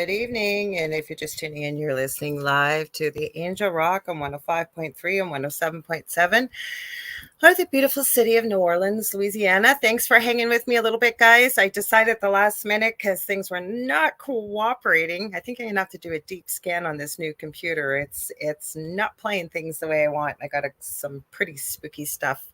Good evening. And if you're just tuning in, you're listening live to the Angel Rock on 105.3 and 107.7 of the beautiful city of New Orleans, Louisiana. Thanks for hanging with me a little bit, guys. I decided at the last minute because things were not cooperating. I think I'm going to have to do a deep scan on this new computer. It's not playing things the way I want. I got some pretty spooky stuff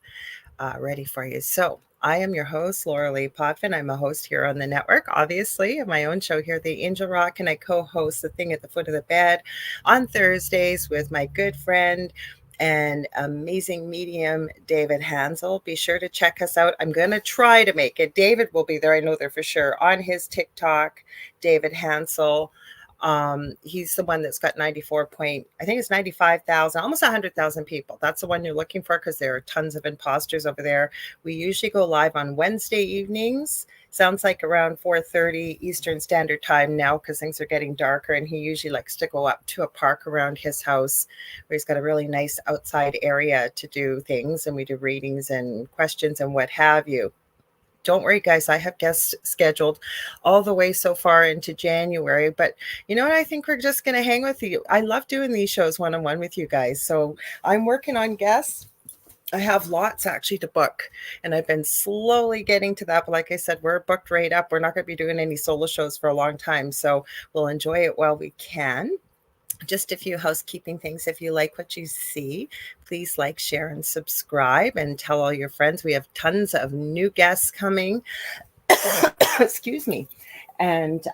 ready for you. So I am your host, Lorilei Potvin. I'm a host here on the network, obviously, of my own show here, The Angel Rock, and I co-host The Thing at the Foot of the Bed on Thursdays with my good friend and amazing medium, David Hansel. Be sure to check us out. I'm going to try to make it. David will be there, I know that for sure, on his TikTok, David Hansel. He's the one that's got 95,000, almost 100,000 people. That's the one you're looking for because there are tons of imposters over there. We usually go live on Wednesday evenings. Sounds like around 4:30 Eastern Standard Time now because things are getting darker, and he usually likes to go up to a park around his house where he's got a really nice outside area to do things, and we do readings and questions and what have you. Don't worry, guys. I have guests scheduled all the way so far into January. But you know what? I think we're just going to hang with you. I love doing these shows one-on-one with you guys. So I'm working on guests. I have lots actually to book, and I've been slowly getting to that. But like I said, we're booked right up. We're not going to be doing any solo shows for a long time. So we'll enjoy it while we can. Just a few housekeeping things. If you like what you see, please like, share, and subscribe, and tell all your friends. We have tons of new guests coming. Excuse me. And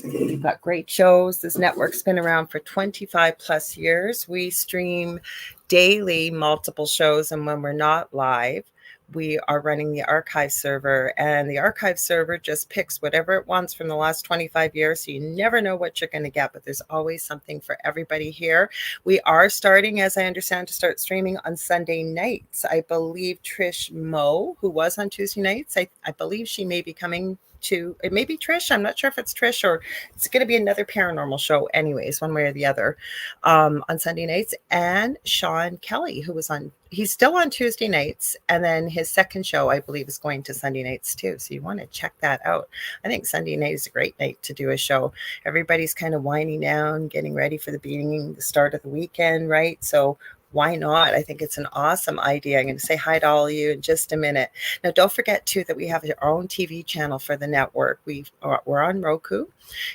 we've got great shows. This network's been around for 25 plus years. We stream daily multiple shows, and when we're not live, we are running the archive server, and the archive server just picks whatever it wants from the last 25 years. So you never know what you're going to get, but there's always something for everybody here. We are starting, as I understand, to start streaming on Sunday nights. I believe Trish Moe, who was on Tuesday nights, I believe she may be coming to, it may be Trish. I'm not sure if it's Trish or it's going to be another paranormal show anyways, one way or the other, on Sunday nights. And Sean Kelly, who was on, he's still on Tuesday nights. And then his second show, I believe, is going to Sunday nights too. So you want to check that out. I think Sunday night is a great night to do a show. Everybody's kind of winding down, getting ready for the start of the weekend, right? So why not? I think it's an awesome idea. I'm going to say hi to all of you in just a minute. Now, don't forget, too, that we have our own TV channel for the network. We're on Roku.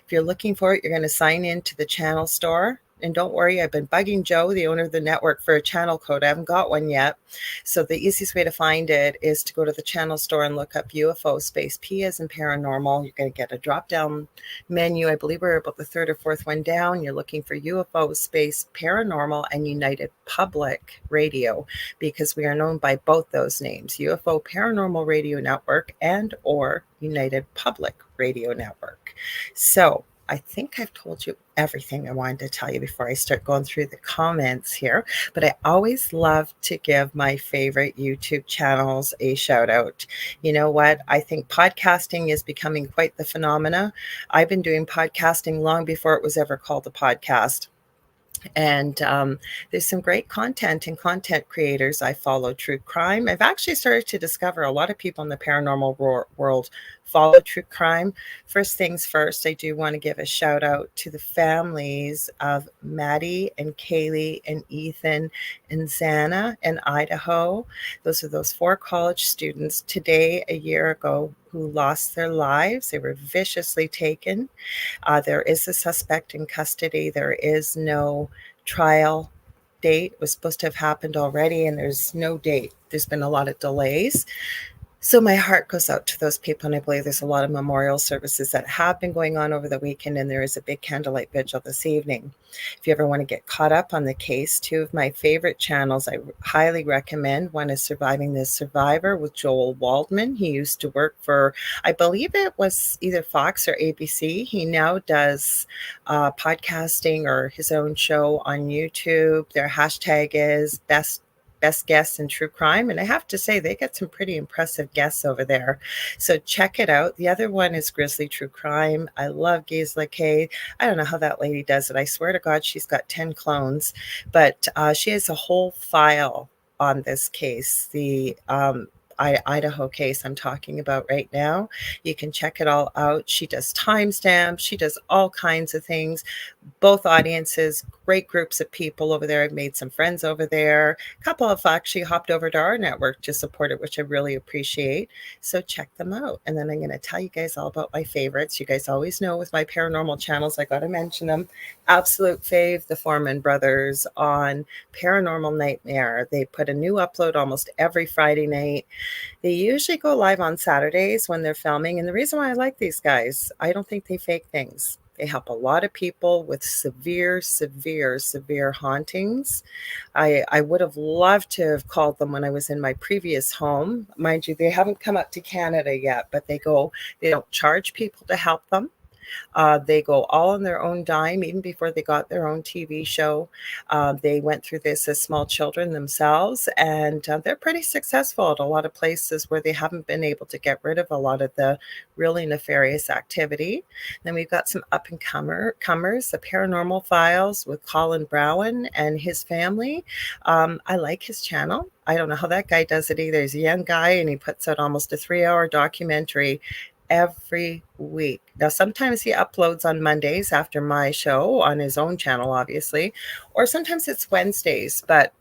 If you're looking for it, you're going to sign in to the channel store. And don't worry, I've been bugging Joe, the owner of the network, for a channel code. I haven't got one yet. So the easiest way to find it is to go to the channel store and look up UFO space P as in paranormal. You're going to get a drop-down menu. I believe we're about the third or fourth one down. You're looking for UFO space paranormal and United Public Radio, because we are known by both those names, UFO Paranormal Radio Network and or United Public Radio Network. So I think I've told you everything I wanted to tell you before I start going through the comments here, but I always love to give my favorite YouTube channels a shout out. You know what? I think podcasting is becoming quite the phenomena. I've been doing podcasting long before it was ever called a podcast. And there's some great content and content creators. I follow true crime. I've actually started to discover a lot of people in the paranormal world follow true crime. First things first, I do want to give a shout out to the families of Maddie and Kaylee and Ethan and Xana in Idaho. Those are those 4 college students today, a year ago, who lost their lives. They were viciously taken. There is a suspect in custody. There is no trial date. It was supposed to have happened already, and there's no date. There's been a lot of delays. So my heart goes out to those people, and I believe there's a lot of memorial services that have been going on over the weekend, and there is a big candlelight vigil this evening. If you ever want to get caught up on the case, 2 of my favorite channels I highly recommend. One is Surviving the Survivor with Joel Waldman. He used to work for, I believe it was either Fox or ABC. He now does podcasting or his own show on YouTube. Their hashtag is best guests in true crime. And I have to say, they get some pretty impressive guests over there. So check it out. The other one is Grizzly True Crime. I love Gisela K. I don't know how that lady does it. I swear to God, she's got 10 clones, but she has a whole file on this case. Idaho case I'm talking about right now. You can check it all out. She does timestamps. She does all kinds of things. Both audiences, great groups of people over there. I've made some friends over there. A couple have actually hopped over to our network to support it, which I really appreciate. So check them out. And then I'm going to tell you guys all about my favorites. You guys always know with my paranormal channels, I got to mention them. Absolute fave, the Foreman brothers on Paranormal Nightmare. They put a new upload almost every Friday night. They usually go live on Saturdays when they're filming. And the reason why I like these guys, I don't think they fake things. They help a lot of people with severe, severe, severe hauntings. I would have loved to have called them when I was in my previous home. Mind you, they haven't come up to Canada yet, but they don't charge people to help them. They go all on their own dime, even before they got their own TV show. They went through this as small children themselves, and they're pretty successful at a lot of places where they haven't been able to get rid of a lot of the really nefarious activity. Then we've got some up-and-comers, the Paranormal Files with Colin Browen and his family. I like his channel. I don't know how that guy does it either. He's a young guy, and he puts out almost a 3-hour documentary every week. Now, sometimes he uploads on Mondays after my show on his own channel, obviously, or sometimes it's Wednesdays, but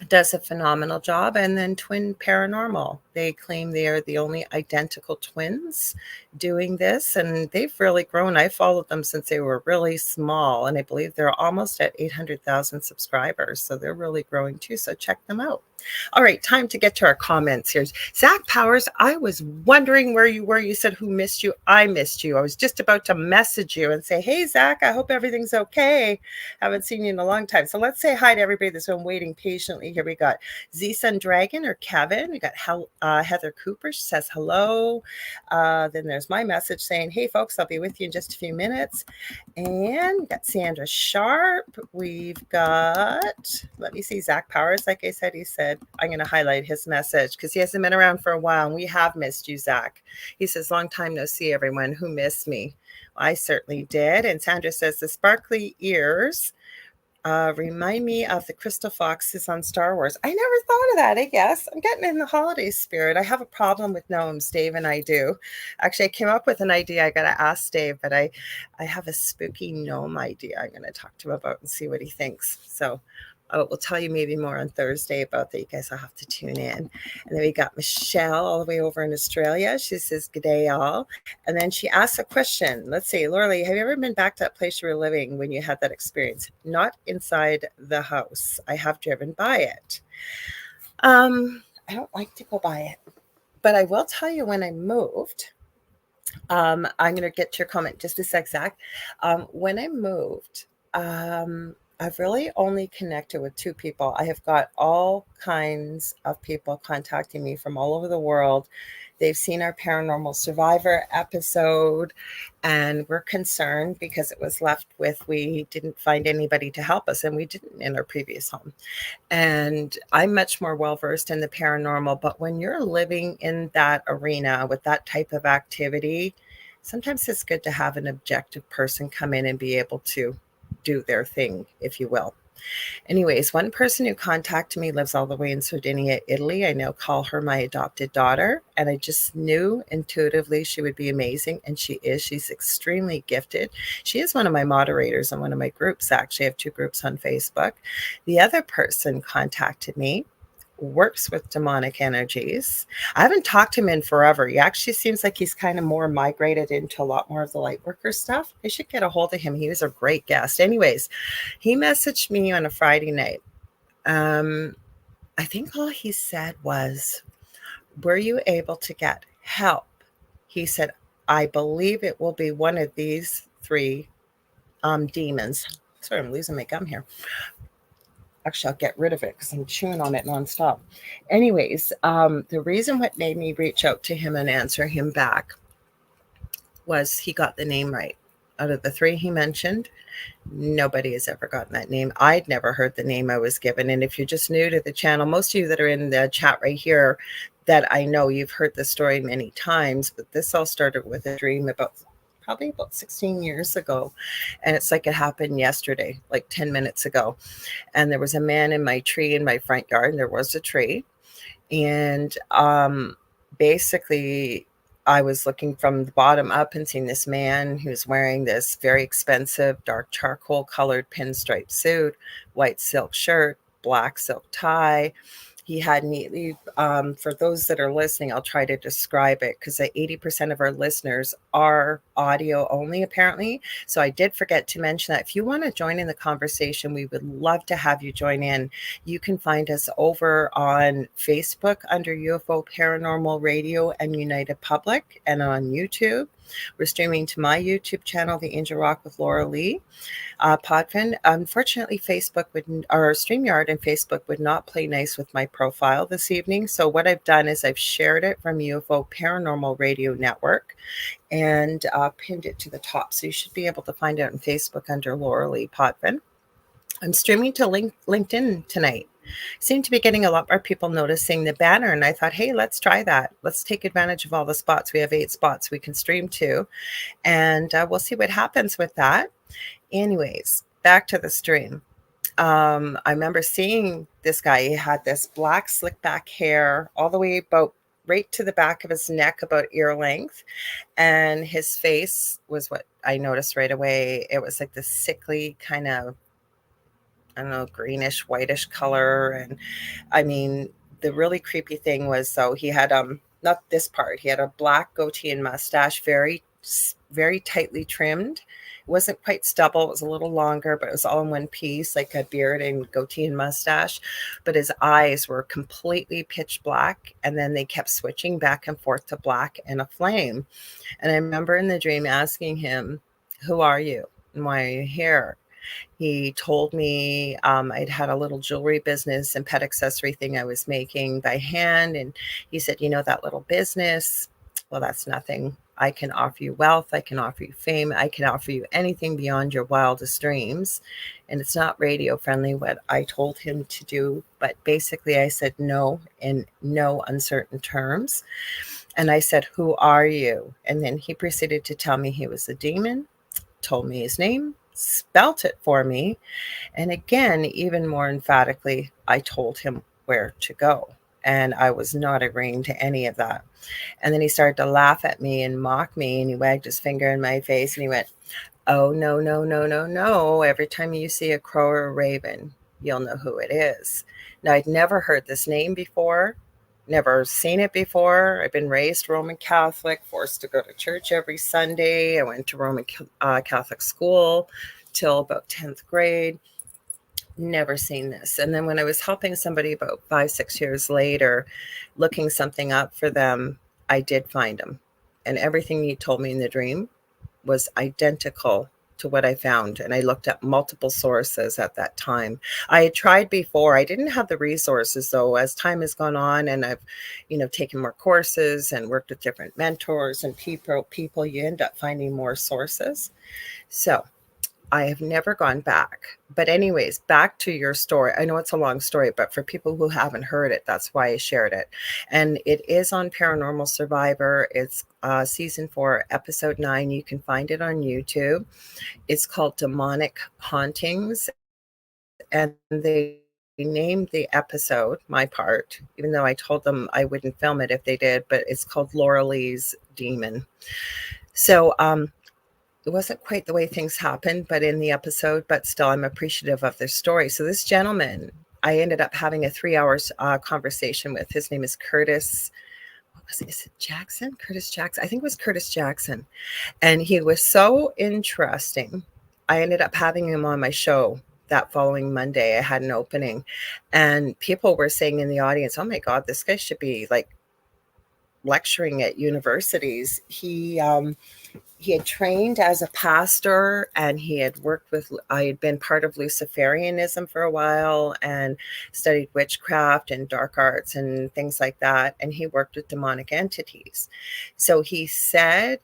does a phenomenal job. And then Twin Paranormal, they claim they are the only identical twins doing this, and they've really grown. I followed them since they were really small, and I believe they're almost at 800,000 subscribers, so they're really growing too. So check them out. All right, time to get to our comments here. Zach Powers, I was wondering where you were. You said, who missed you? I missed you. I was just about to message you and say, hey, Zach, I hope everything's okay. Haven't seen you in a long time. So let's say hi to everybody that's been waiting patiently. Here we got Z-Sun Dragon or Kevin. We got Heather Cooper. She says hello. Then there's my message saying, hey, folks, I'll be with you in just a few minutes. And we got Sandra Sharp. We've got, let me see, Zach Powers. Like I said, he said, I'm going to highlight his message because he hasn't been around for a while. And we have missed you, Zach. He says, long time no see, everyone. Who missed me? I certainly did. And Sandra says, the sparkly ears remind me of the crystal foxes on Star Wars. I never thought of that, I guess. I'm getting in the holiday spirit. I have a problem with gnomes, Dave and I do. Actually, I came up with an idea. I got to ask Dave, but I have a spooky gnome idea I'm going to talk to him about and see what he thinks. So we'll tell you maybe more on Thursday about that. You guys will have to tune in. And then we got Michelle all the way over in Australia. She says, good day, all. And then she asks a question. Let's see, Lorilei, have you ever been back to that place you were living when you had that experience? Not inside the house. I have driven by it. I don't like to go by it. But I will tell you when I moved, I'm going to get to your comment just a sec, Zach. When I moved, I've really only connected with 2 people. I have got all kinds of people contacting me from all over the world. They've seen our Paranormal Survivor episode, and we're concerned because it was left with, we didn't find anybody to help us, and we didn't in our previous home. And I'm much more well-versed in the paranormal, but when you're living in that arena with that type of activity, sometimes it's good to have an objective person come in and be able to do their thing, if you will. Anyways, one person who contacted me lives all the way in Sardinia, Italy. I now call her my adopted daughter, and I just knew intuitively she would be amazing, and she is. She's extremely gifted. She is one of my moderators on one of my groups. Actually, I have 2 groups on Facebook. The other person contacted me, works with demonic energies. I haven't talked to him in forever. He actually seems like he's kind of more migrated into a lot more of the light worker stuff. I should get a hold of him. He was a great guest. Anyways, he messaged me on a Friday night. I think all he said was, were you able to get help? He said, I believe it will be one of these 3 demons. Sorry, I'm losing my gum here. Actually, I'll get rid of it because I'm chewing on it nonstop. Anyways, the reason what made me reach out to him and answer him back was he got the name right. Out of the 3 he mentioned, nobody has ever gotten that name. I'd never heard the name I was given. And if you're just new to the channel, most of you that are in the chat right here that I know, you've heard the story many times, but this all started with a dream probably about 16 years ago. And it's like it happened yesterday, like 10 minutes ago. And there was a man in my tree in my front yard, and there was a tree. And basically, I was looking from the bottom up and seeing this man who was wearing this very expensive dark charcoal colored pinstripe suit, white silk shirt, black silk tie. He had neatly, for those that are listening, I'll try to describe it because 80% of our listeners are audio only, apparently. So I did forget to mention that if you want to join in the conversation, we would love to have you join in. You can find us over on Facebook under UFO Paranormal Radio and United Public, and on YouTube. We're streaming to my YouTube channel, The Angel Rock with Lorilei. Potvin. Unfortunately, Facebook or StreamYard and Facebook would not play nice with my profile this evening. So what I've done is I've shared it from UFO Paranormal Radio Network and pinned it to the top. So you should be able to find it on Facebook under Lorilei Potvin. I'm streaming to LinkedIn tonight. Seem to be getting a lot more people noticing the banner, and I thought, hey, let's try that. Let's take advantage of all the spots. We have 8 spots we can stream to, and we'll see what happens with that. Anyways, back to the stream. I remember seeing this guy. He had this black slick back hair all the way about right to the back of his neck, about ear length. And his face was what I noticed right away. It was like this sickly kind of, I don't know, greenish, whitish color. And I mean, the really creepy thing was, so he had not this part. He had a black goatee and mustache, very tightly trimmed. It wasn't quite stubble. It was a little longer, but it was all in one piece, like a beard and goatee and mustache. But his eyes were completely pitch black, and then they kept switching back and forth to black and a flame. And I remember in the dream asking him, "Who are you? And why are you here?" He told me I'd had a little jewelry business and pet accessory thing I was making by hand. And he said, you know, that little business, well, that's nothing. I can offer you wealth. I can offer you fame. I can offer you anything beyond your wildest dreams. And it's not radio friendly what I told him to do. But basically, I said no in no uncertain terms. And I said, who are you? And then he proceeded to tell me he was a demon, told me his name, spelt it for me. And again, even more emphatically, I told him where to go. And I was not agreeing to any of that. And then he started to laugh at me and mock me. And he wagged his finger in my face and he went, oh, no, no, no, no, no. Every time you see a crow or a raven, you'll know who it is. Now, I'd never heard this name before, never seen it before. I've been raised Roman Catholic, forced to go to church every Sunday. I went to Roman Catholic school till about 10th grade. Never seen this. And then when I was helping somebody about 5-6 years later, looking something up for them, I did find him. And everything he told me in the dream was identical to what I found. And I looked at multiple sources at that time. I had tried before. I didn't have the resources though. As time has gone on and I've, taken more courses and worked with different mentors and people, you end up finding more sources. So I have never gone back. But anyways, back to your story. I know it's a long story, but for people who haven't heard it, that's why I shared it. And it is on Paranormal Survivor. It's season 4, episode 9. You can find it on YouTube. It's called Demonic Hauntings. And they named the episode, my part, even though I told them I wouldn't film it if they did, but it's called Lorelei's Demon. So, it wasn't quite the way things happened, but in the episode, but still I'm appreciative of their story. So this gentleman, I ended up having a 3-hour conversation with. His name is Curtis. Is it Jackson? Curtis Jackson. I think it was Curtis Jackson. And he was so interesting. I ended up having him on my show that following Monday. I had an opening and people were saying in the audience, oh my God, this guy should be like lecturing at universities. He had trained as a pastor and he had worked with, I had been part of Luciferianism for a while and studied witchcraft and dark arts and things like that. And he worked with demonic entities. So he said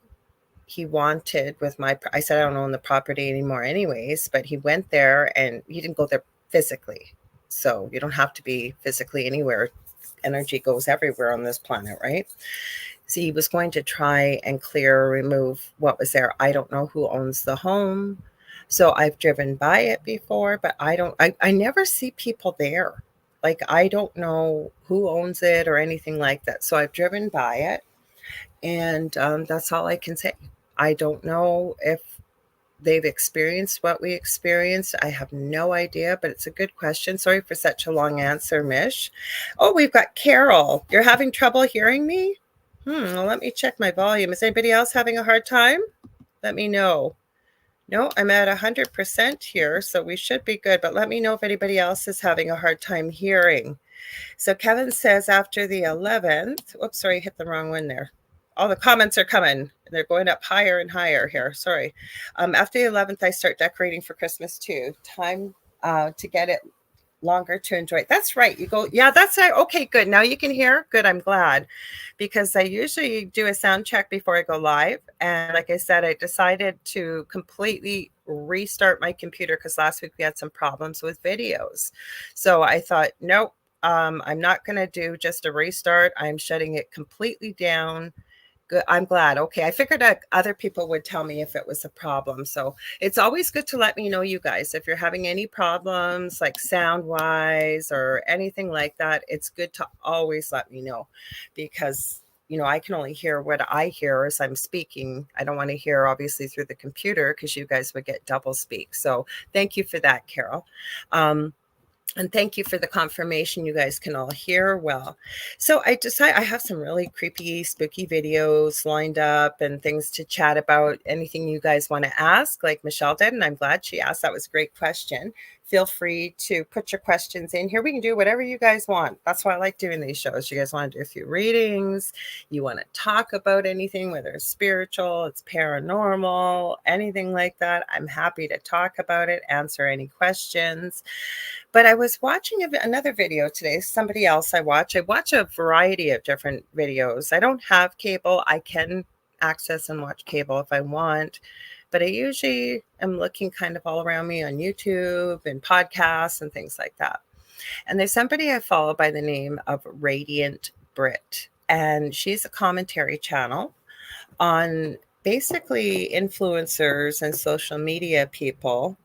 he wanted I said, I don't own the property anymore anyways, but he went there and he didn't go there physically. So you don't have to be physically anywhere. Energy goes everywhere on this planet, right? So he was going to try and clear or remove what was there. I don't know who owns the home. So I've driven by it before, but I never see people there. Like, I don't know who owns it or anything like that. So I've driven by it, and that's all I can say. I don't know if they've experienced what we experienced. I have no idea, but it's a good question. Sorry for such a long answer, Mish. Oh, we've got Carol. You're having trouble hearing me? Well, let me check my volume. Is anybody else having a hard time? Let me know. No, I'm at 100% here, so we should be good. But let me know if anybody else is having a hard time hearing. So Kevin says after the 11th, oops, sorry, hit the wrong one there. All the comments are coming. They're going up higher and higher here. Sorry. After the 11th, I start decorating for Christmas too. Time to get it longer to enjoy it. That's right. You go, yeah, that's right. Okay, good. Now you can hear. Good. I'm glad, because I usually do a sound check before I go live. And like I said, I decided to completely restart my computer because last week we had some problems with videos. So I thought, nope, I'm not going to do just a restart. I'm shutting it completely down. Good. I'm glad. Okay. I figured that other people would tell me if it was a problem. So it's always good to let me know, you guys, if you're having any problems like sound wise or anything like that. It's good to always let me know, because I can only hear what I hear as I'm speaking. I don't want to hear obviously through the computer, because you guys would get double speak. So thank you for that, Carol. And thank you for the confirmation you guys can all hear well. So I decided I have some really creepy, spooky videos lined up and things to chat about. Anything you guys want to ask, like Michelle did, and I'm glad she asked. That was a great question. Feel free to put your questions in here. We can do whatever you guys want. That's why I like doing these shows. You guys want to do a few readings, you want to talk about anything, whether it's spiritual, it's paranormal, anything like that. I'm happy to talk about it, answer any questions. But I was watching another video today, somebody else I watch. I watch a variety of different videos. I don't have cable. I can access and watch cable if I want, but I usually am looking kind of all around me on YouTube and podcasts and things like that. And there's somebody I follow by the name of Radiant Brit, and she's a commentary channel on basically influencers and social media people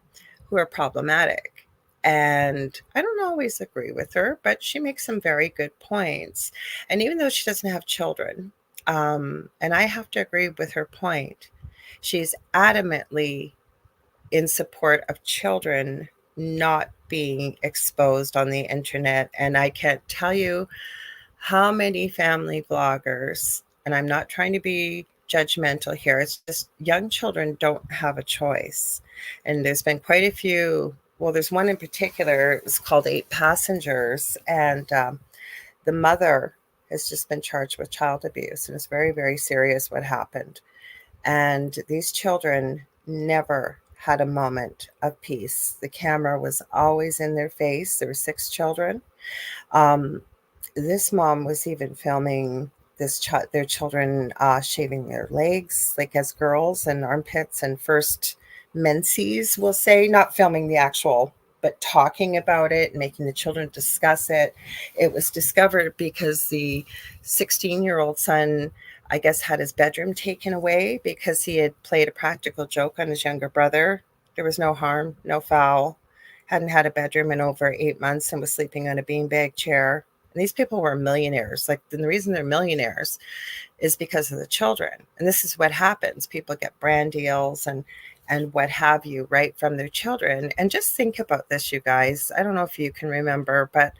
who are problematic. And I don't always agree with her, but she makes some very good points. And even though she doesn't have children, and I have to agree with her point, she's adamantly in support of children not being exposed on the internet. And I can't tell you how many family bloggers, and I'm not trying to be judgmental here, it's just young children don't have a choice. And there's been quite a few. Well, there's one in particular, it's called 8 Passengers, and the mother has just been charged with child abuse, and it's very, very serious what happened. And these children never had a moment of peace. The camera was always in their face. There were 6 children. This mom was even filming their children shaving their legs, like as girls, and armpits and first menses, we'll say, not filming the actual, but talking about it and making the children discuss it. It was discovered because the 16-year-old son, I guess, had his bedroom taken away because he had played a practical joke on his younger brother. There was no harm, no foul. Hadn't had a bedroom in over 8 months and was sleeping on a beanbag chair. And these people were millionaires. Like, the reason they're millionaires is because of the children. And this is what happens. People get brand deals and what have you, right, from their children. And just think about this, you guys. I don't know if you can remember, but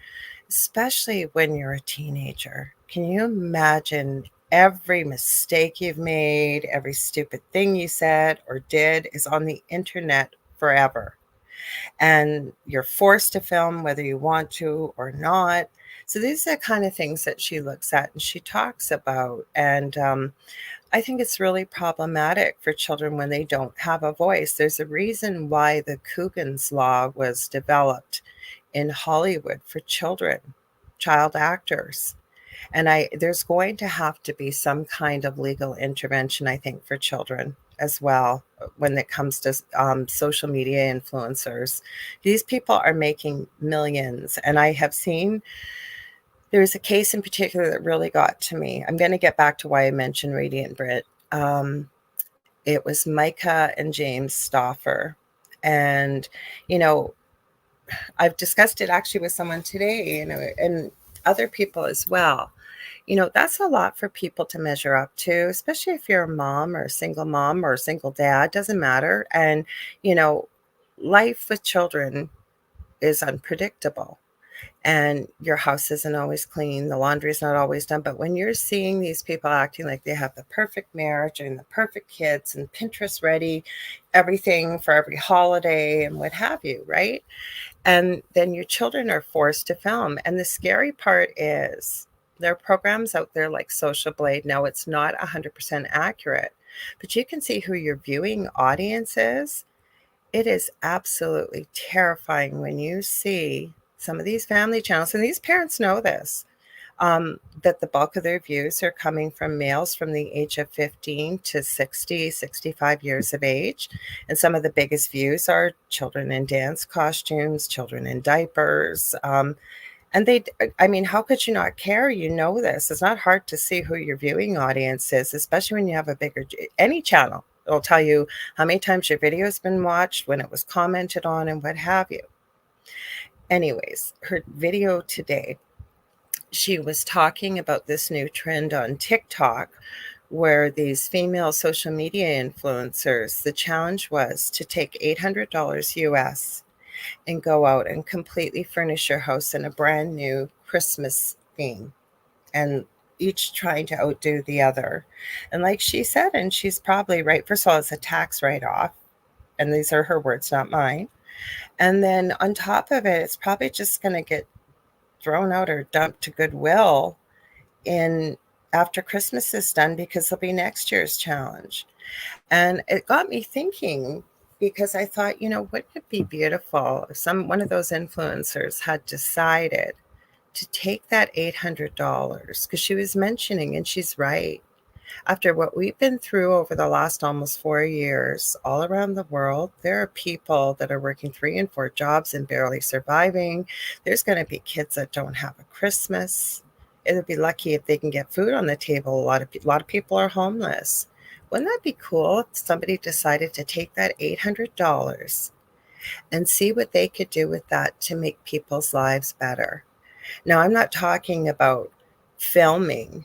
especially when you're a teenager, can you imagine every mistake you've made, every stupid thing you said or did is on the internet forever? And you're forced to film whether you want to or not. So these are the kind of things that she looks at and she talks about. And I think it's really problematic for children when they don't have a voice. There's a reason why the Coogan's Law was developed in Hollywood for children, child actors. And there's going to have to be some kind of legal intervention, I think, for children as well when it comes to social media influencers. These people are making millions. And I have seen, there was a case in particular that really got to me. I'm going to get back to why I mentioned Radiant Brit. It was Micah and James Stauffer. And, you know, I've discussed it actually with someone today, and other people as well. That's a lot for people to measure up to, especially if you're a mom or a single dad, doesn't matter. And, you know, life with children is unpredictable, and your house isn't always clean, the laundry's not always done. But when you're seeing these people acting like they have the perfect marriage and the perfect kids and Pinterest ready, everything for every holiday and what have you, right? And then your children are forced to film. And the scary part is there are programs out there like Social Blade. Now, it's not 100% accurate, but you can see who your viewing audience is. It is absolutely terrifying when you see some of these family channels, and these parents know this, that the bulk of their views are coming from males from the age of 15 to 60, 65 years of age. And some of the biggest views are children in dance costumes, children in diapers. And I mean, how could you not care? You know this. It's not hard to see who your viewing audience is, especially when you have a bigger, any channel. It'll tell you how many times your video has been watched, when it was commented on, and what have you. Anyways, her video today, she was talking about this new trend on TikTok where these female social media influencers, the challenge was to take $800 US and go out and completely furnish your house in a brand new Christmas theme, and each trying to outdo the other. And like she said, and she's probably right, first of all, it's a tax write off. And these are her words, not mine. And then on top of it, it's probably just going to get thrown out or dumped to Goodwill in after Christmas is done, because it'll be next year's challenge. And it got me thinking, because I thought, wouldn't it be beautiful if one of those influencers had decided to take that $800, because she was mentioning, and she's right, after what we've been through over the last almost 4 years all around the world, there are people that are working 3 and 4 jobs and barely surviving. There's going to be kids that don't have a Christmas. It'll be lucky if they can get food on the table. A lot of people are homeless. Wouldn't that be cool if somebody decided to take that $800 and see what they could do with that to make people's lives better? Now, I'm not talking about filming,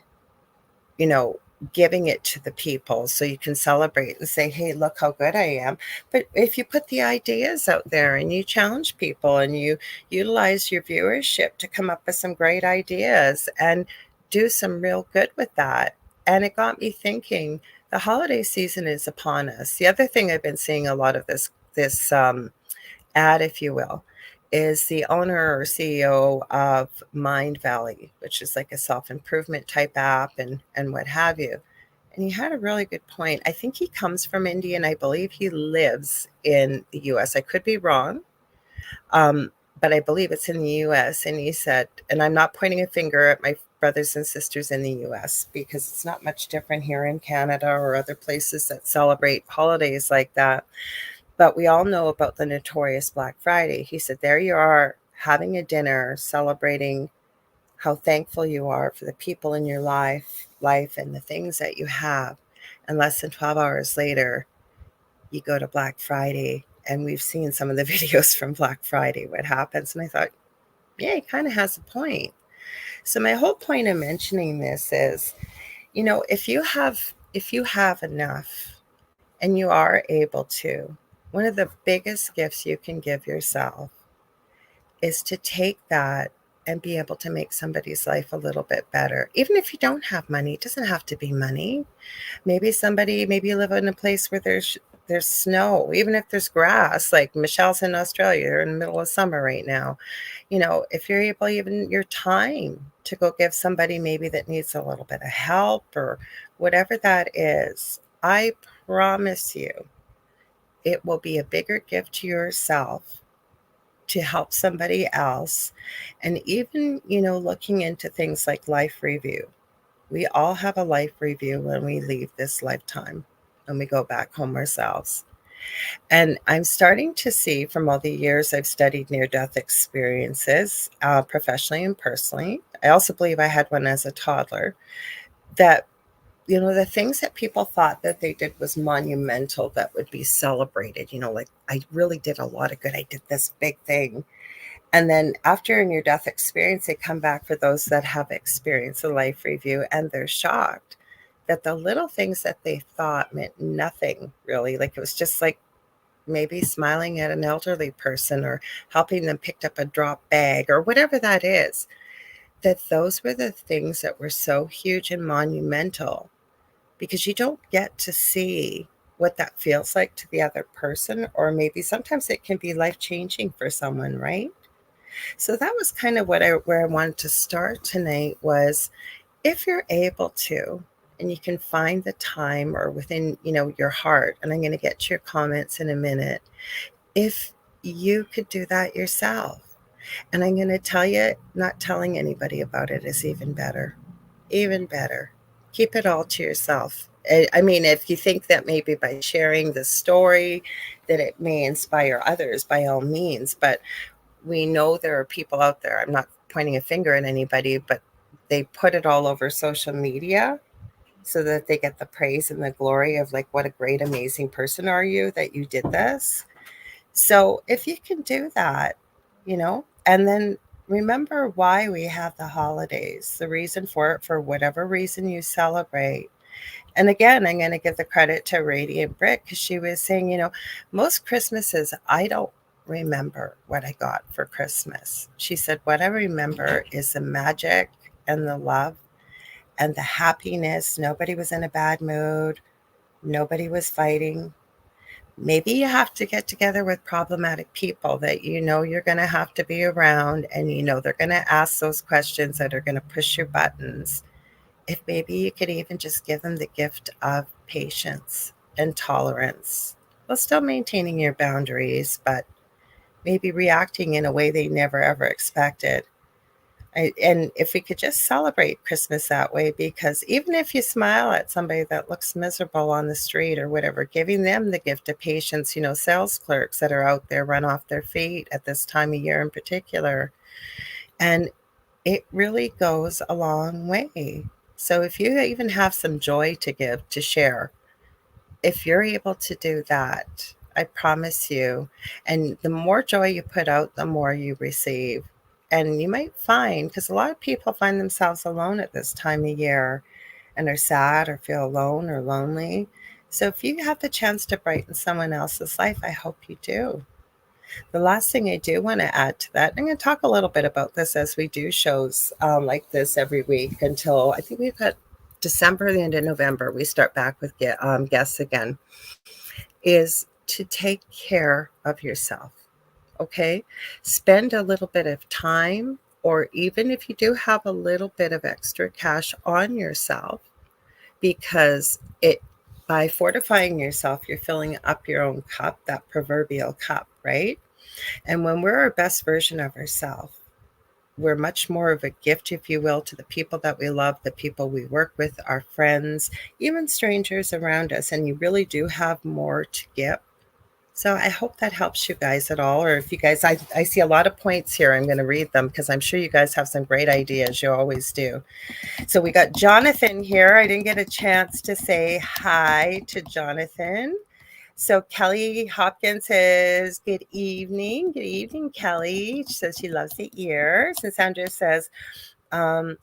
you know, giving it to the people so you can celebrate and say, hey, look how good I am. But if you put the ideas out there and you challenge people and you utilize your viewership to come up with some great ideas and do some real good with that. And it got me thinking, the holiday season is upon us. The other thing I've been seeing a lot of this ad, if you will, is the owner or CEO of Mind Valley, which is like a self-improvement type app and what have you. And he had a really good point. I think he comes from India, and I believe he lives in the US. I could be wrong, um, but I believe it's in the US. And he said, and I'm not pointing a finger at my brothers and sisters in the US, because it's not much different here in Canada or other places that celebrate holidays like that. But we all know about the notorious Black Friday. He said, there you are having a dinner celebrating how thankful you are for the people in your life and the things that you have. And less than 12 hours later, you go to Black Friday. And we've seen some of the videos from Black Friday, what happens. And I thought, yeah, he kind of has a point. So my whole point of mentioning this is, if you have enough and you are able to, one of the biggest gifts you can give yourself is to take that and be able to make somebody's life a little bit better. Even if you don't have money, it doesn't have to be money. Maybe you live in a place where there's snow, even if there's grass, like Michelle's in Australia, you're in the middle of summer right now. If you're able, even your time to go give somebody maybe that needs a little bit of help or whatever that is, I promise you, it will be a bigger gift to yourself to help somebody else. And even, looking into things like life review. We all have a life review when we leave this lifetime, when we go back home ourselves. And I'm starting to see, from all the years I've studied near-death experiences, professionally and personally, I also believe I had one as a toddler, that the things that people thought that they did was monumental, that would be celebrated, like, I really did a lot of good. I did this big thing. And then after a near death experience, they come back for those that have experienced a life review, and they're shocked that the little things that they thought meant nothing really, like it was just like maybe smiling at an elderly person or helping them pick up a drop bag or whatever that is, that those were the things that were so huge and monumental, because you don't get to see what that feels like to the other person, or maybe sometimes it can be life changing for someone, right? So that was kind of where I wanted to start tonight was, if you're able to, and you can find the time or within, your heart, and I'm going to get to your comments in a minute, if you could do that yourself. And I'm going to tell you, not telling anybody about it is even better. Even better. Keep it all to yourself. I mean, if you think that maybe by sharing the story that it may inspire others, by all means, but we know there are people out there, I'm not pointing a finger at anybody, but they put it all over social media so that they get the praise and the glory of like, what a great, amazing person are you that you did this. So if you can do that, and then remember why we have the holidays, the reason for it, for whatever reason you celebrate. And again, I'm going to give the credit to Radiant Brick, because she was saying, most Christmases, I don't remember what I got for Christmas. She said, what I remember is the magic and the love and the happiness. Nobody was in a bad mood. Nobody was fighting. Maybe you have to get together with problematic people that you're going to have to be around, and they're going to ask those questions that are going to push your buttons. If maybe you could even just give them the gift of patience and tolerance, while still maintaining your boundaries, but maybe reacting in a way they never ever expected. And if we could just celebrate Christmas that way, because even if you smile at somebody that looks miserable on the street or whatever, giving them the gift of patience, sales clerks that are out there run off their feet at this time of year in particular. And it really goes a long way. So if you even have some joy to give, to share, if you're able to do that, I promise you, and the more joy you put out, the more you receive. And you might find, because a lot of people find themselves alone at this time of year and are sad or feel alone or lonely. So if you have the chance to brighten someone else's life, I hope you do. The last thing I do want to add to that, I'm going to talk a little bit about this as we do shows like this every week until I think we've got December, the end of November, we start back with guests again, is to take care of yourself. Okay. Spend a little bit of time, or even if you do have a little bit of extra cash, on yourself, because by fortifying yourself, you're filling up your own cup, that proverbial cup, right? And when we're our best version of ourselves, we're much more of a gift, if you will, to the people that we love, the people we work with, our friends, even strangers around us. And you really do have more to give. So I hope that helps you guys at all. Or if you guys, I see a lot of points here. I'm going to read them because I'm sure you guys have some great ideas. You always do. So we got Jonathan here. I didn't get a chance to say hi to Jonathan. So Kelly Hopkins says, good evening. Good evening, Kelly. She says she loves the ears. And Sandra says, um,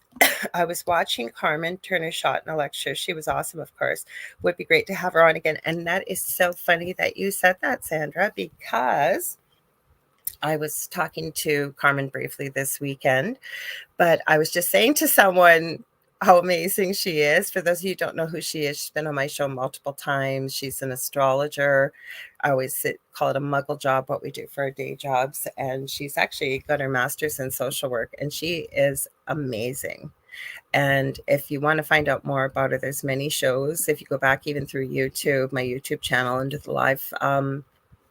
I was watching Carmen Turner shot in a lecture. She was awesome, of course. Would be great to have her on again. And that is so funny that you said that, Sandra, because I was talking to Carmen briefly this weekend, but I was just saying to someone how amazing she is. For those of you who don't know who she is, she's been on my show multiple times. She's an astrologer. I always call it a muggle job, what we do for our day jobs. And she's actually got her master's in social work, and she is amazing. And if you want to find out more about her, there's many shows. If you go back even through YouTube, my YouTube channel, under the live,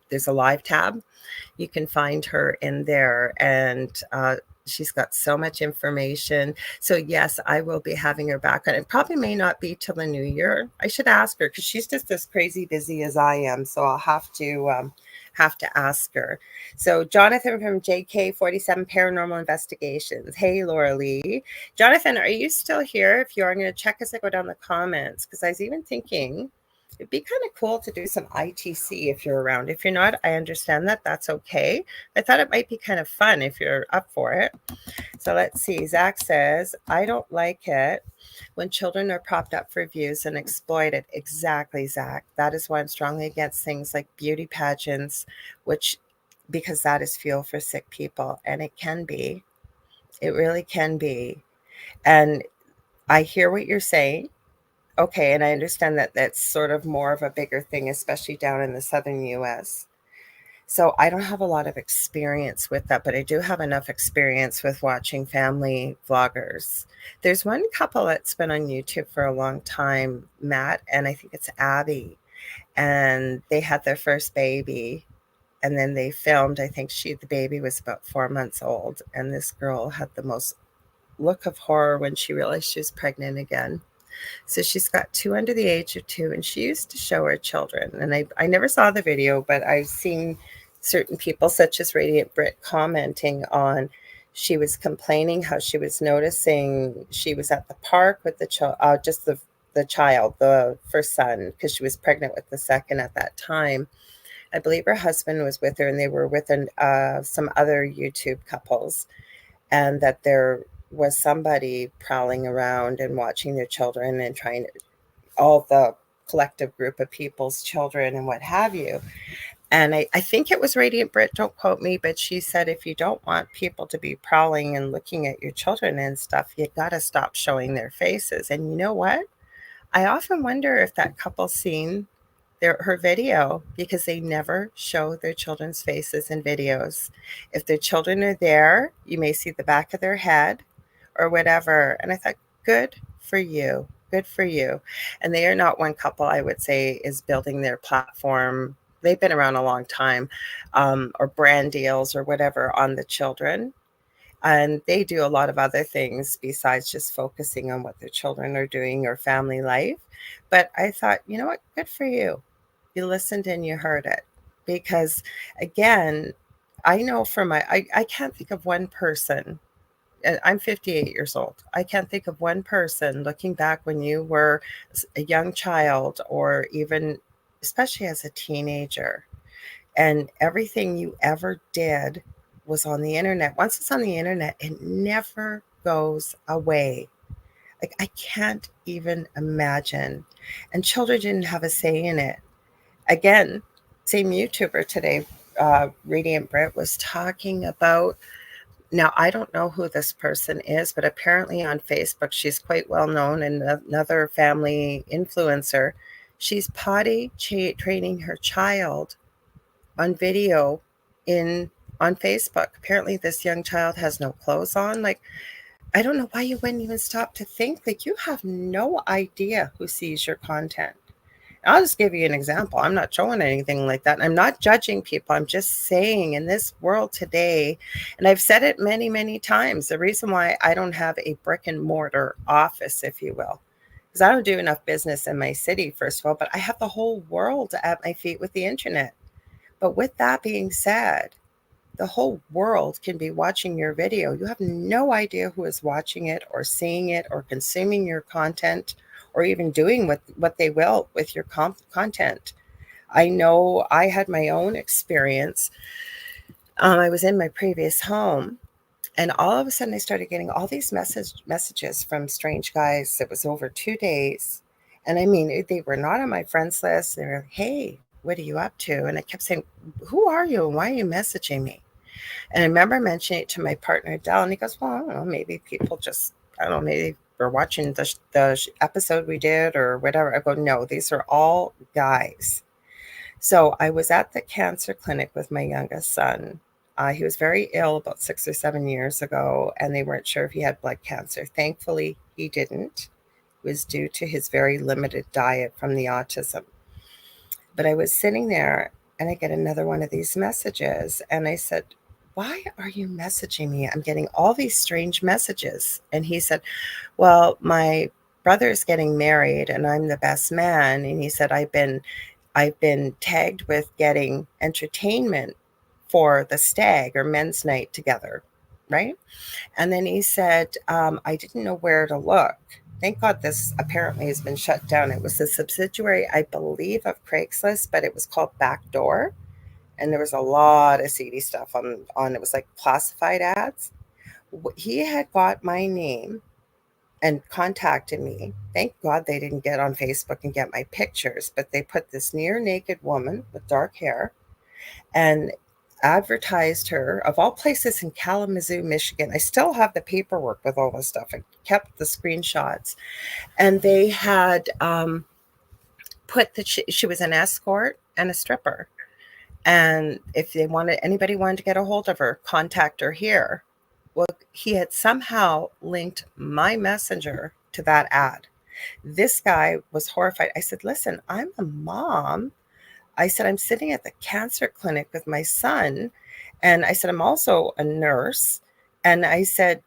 there's a live tab. You can find her in there, and she's got so much information. So yes, I will be having her back on. It probably may not be till the new year. I should ask her, because she's just as crazy busy as I am. So I'll have to ask her. So Jonathan from JK47 Paranormal Investigations. Hey, Lorilei. Jonathan, are you still here? If you are, I'm going to check as I go down the comments, because I was even thinking It'd be kind of cool to do some ITC if you're around. If you're not, I understand that. That's okay. I thought it might be kind of fun if you're up for it. So let's see. Zach says, I don't like it when children are propped up for views and exploited. Exactly, Zach. That is why I'm strongly against things like beauty pageants, which, because that is fuel for sick people. And it can be. It really can be. And I hear what you're saying. Okay, and I understand that that's sort of more of a bigger thing, especially down in the southern US. So I don't have a lot of experience with that, but I do have enough experience with watching family vloggers. There's one couple that's been on YouTube for a long time, Matt, and I think it's Abby, and they had their first baby. And then they filmed, I think the baby was about 4 months old, and this girl had the most look of horror when she realized she was pregnant again. So she's got two under the age of 2, and she used to show her children. And I never saw the video, but I've seen certain people, such as Radiant Brit, commenting on. She was complaining how she was noticing she was at the park with the child, just the child, the first son, because she was pregnant with the second at that time. I believe her husband was with her, and they were with some other YouTube couples, and that there was somebody prowling around and watching their children and trying to, all the collective group of people's children and what have you. And I think it was Radiant Brit, don't quote me, but she said, if you don't want people to be prowling and looking at your children and stuff, you got to stop showing their faces. And you know what? I often wonder if that couple's seen her video, because they never show their children's faces in videos. If their children are there, you may see the back of their head or whatever. And I thought, good for you. Good for you. And they are not one couple, I would say, is building their platform. They've been around a long time, or brand deals or whatever on the children. And they do a lot of other things besides just focusing on what their children are doing or family life. But I thought, you know what? Good for you. You listened and you heard it. Because again, I know I can't think of one person. I'm 58 years old. I can't think of one person looking back when you were a young child, or even especially as a teenager, and everything you ever did was on the internet. Once it's on the internet, it never goes away. Like, I can't even imagine. And children didn't have a say in it. Again, same YouTuber today, Radiant Brit, was talking about. Now, I don't know who this person is, but apparently on Facebook, she's quite well known, and another family influencer. She's potty training her child on video in on Facebook. Apparently, this young child has no clothes on. Like, I don't know why you wouldn't even stop to think. Like, you have no idea who sees your content. I'll just give you an example. I'm not showing anything like that. I'm not judging people. I'm just saying, in this world today, and I've said it many, many times, the reason why I don't have a brick and mortar office, if you will, because I don't do enough business in my city, first of all, but I have the whole world at my feet with the internet. But with that being said, the whole world can be watching your video. You have no idea who is watching it or seeing it or consuming your content, or even doing what they will with your content. I know I had my own experience. I was in my previous home, and all of a sudden I started getting all these messages from strange guys. It was over 2 days. And I mean, they were not on my friends list. They were, hey, what are you up to? And I kept saying, who are you? And why are you messaging me? And I remember mentioning it to my partner, Dell, and he goes, well, I don't know, maybe people just, I don't know, maybe were watching the episode we did or whatever. I go, no, these are all guys. So I was at the cancer clinic with my youngest son. He was very ill about 6 or 7 years ago, and they weren't sure if he had blood cancer. Thankfully, he didn't. It was due to his very limited diet from the autism. But I was sitting there, and I get another one of these messages, and I said, why are you messaging me? I'm getting all these strange messages. And he said, well, my brother's getting married and I'm the best man. And he said, I've been tagged with getting entertainment for the stag or men's night together. Right. And then he said, I didn't know where to look. Thank God this apparently has been shut down. It was a subsidiary, I believe, of Craigslist, but it was called Backdoor. And there was a lot of seedy stuff on it was like classified ads. He had got my name and contacted me. Thank God they didn't get on Facebook and get my pictures, but they put this near naked woman with dark hair and advertised her, of all places, in Kalamazoo, Michigan. I still have the paperwork with all this stuff. I kept the screenshots. And they had put that she was an escort and a stripper. And if anybody wanted to get a hold of her, contact her here. Well, he had somehow linked my messenger to that ad. This guy was horrified. I said, listen, I'm a mom. I said, I'm sitting at the cancer clinic with my son. And I said, I'm also a nurse. And I said,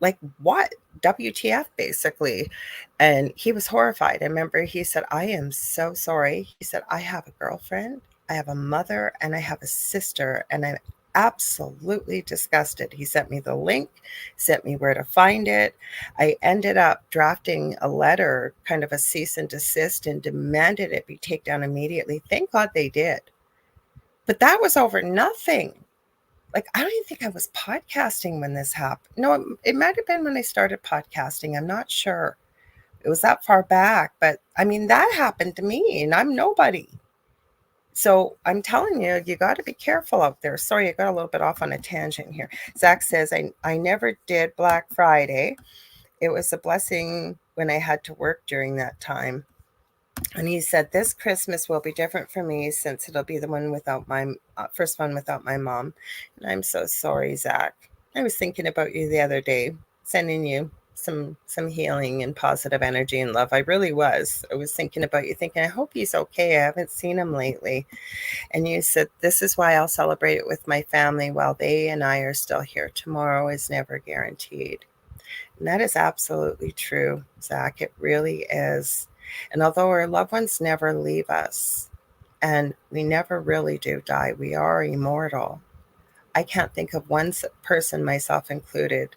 like, what? WTF, basically. And he was horrified. I remember he said, I am so sorry. He said, I have a girlfriend, I have a mother, and I have a sister, and I'm absolutely disgusted. He sent me the link, sent me where to find it. I ended up drafting a letter, kind of a cease and desist, and demanded it be taken down immediately. Thank God they did. But that was over nothing. Like, I don't even think I was podcasting when this happened. No, it might have been when I started podcasting. I'm not sure. It was that far back, but I mean, that happened to me and I'm nobody. So I'm telling you, you got to be careful out there. Sorry, I got a little bit off on a tangent here. Zach says, I never did Black Friday. It was a blessing when I had to work during that time. And he said, this Christmas will be different for me since it'll be the one without my first one without my mom. And I'm so sorry, Zach. I was thinking about you the other day, sending you some healing and positive energy and love. I really was. I was thinking about you, thinking, I hope he's okay. I haven't seen him lately. And you said, this is why I'll celebrate it with my family while they and I are still here. Tomorrow is never guaranteed. And that is absolutely true, Zach. It really is. And although our loved ones never leave us, and we never really do die, we are immortal. I can't think of one person, myself included,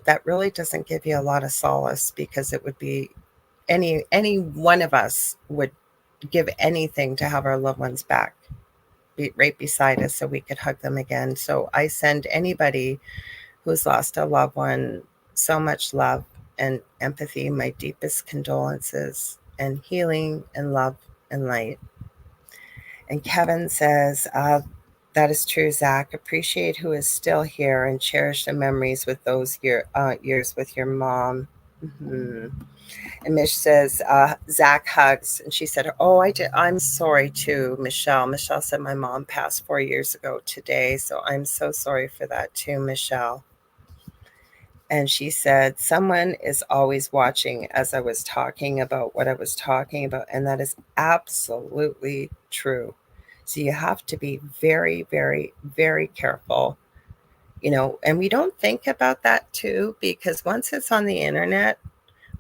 that really doesn't give you a lot of solace, because it would be any one of us would give anything to have our loved ones back, right beside us, so we could hug them again. So I send anybody who's lost a loved one so much love and empathy, my deepest condolences, and healing and love and light. And Kevin says, that is true, Zach. Appreciate who is still here and cherish the memories with those years with your mom. Mm-hmm. And Mish says, Zach hugs. And she said, oh, I did. I'm sorry too, Michelle. Michelle said my mom passed 4 years ago today. So I'm so sorry for that too, Michelle. And she said, someone is always watching as I was talking about what I was talking about. And that is absolutely true. So you have to be very, very, very careful, and we don't think about that too, because once it's on the internet,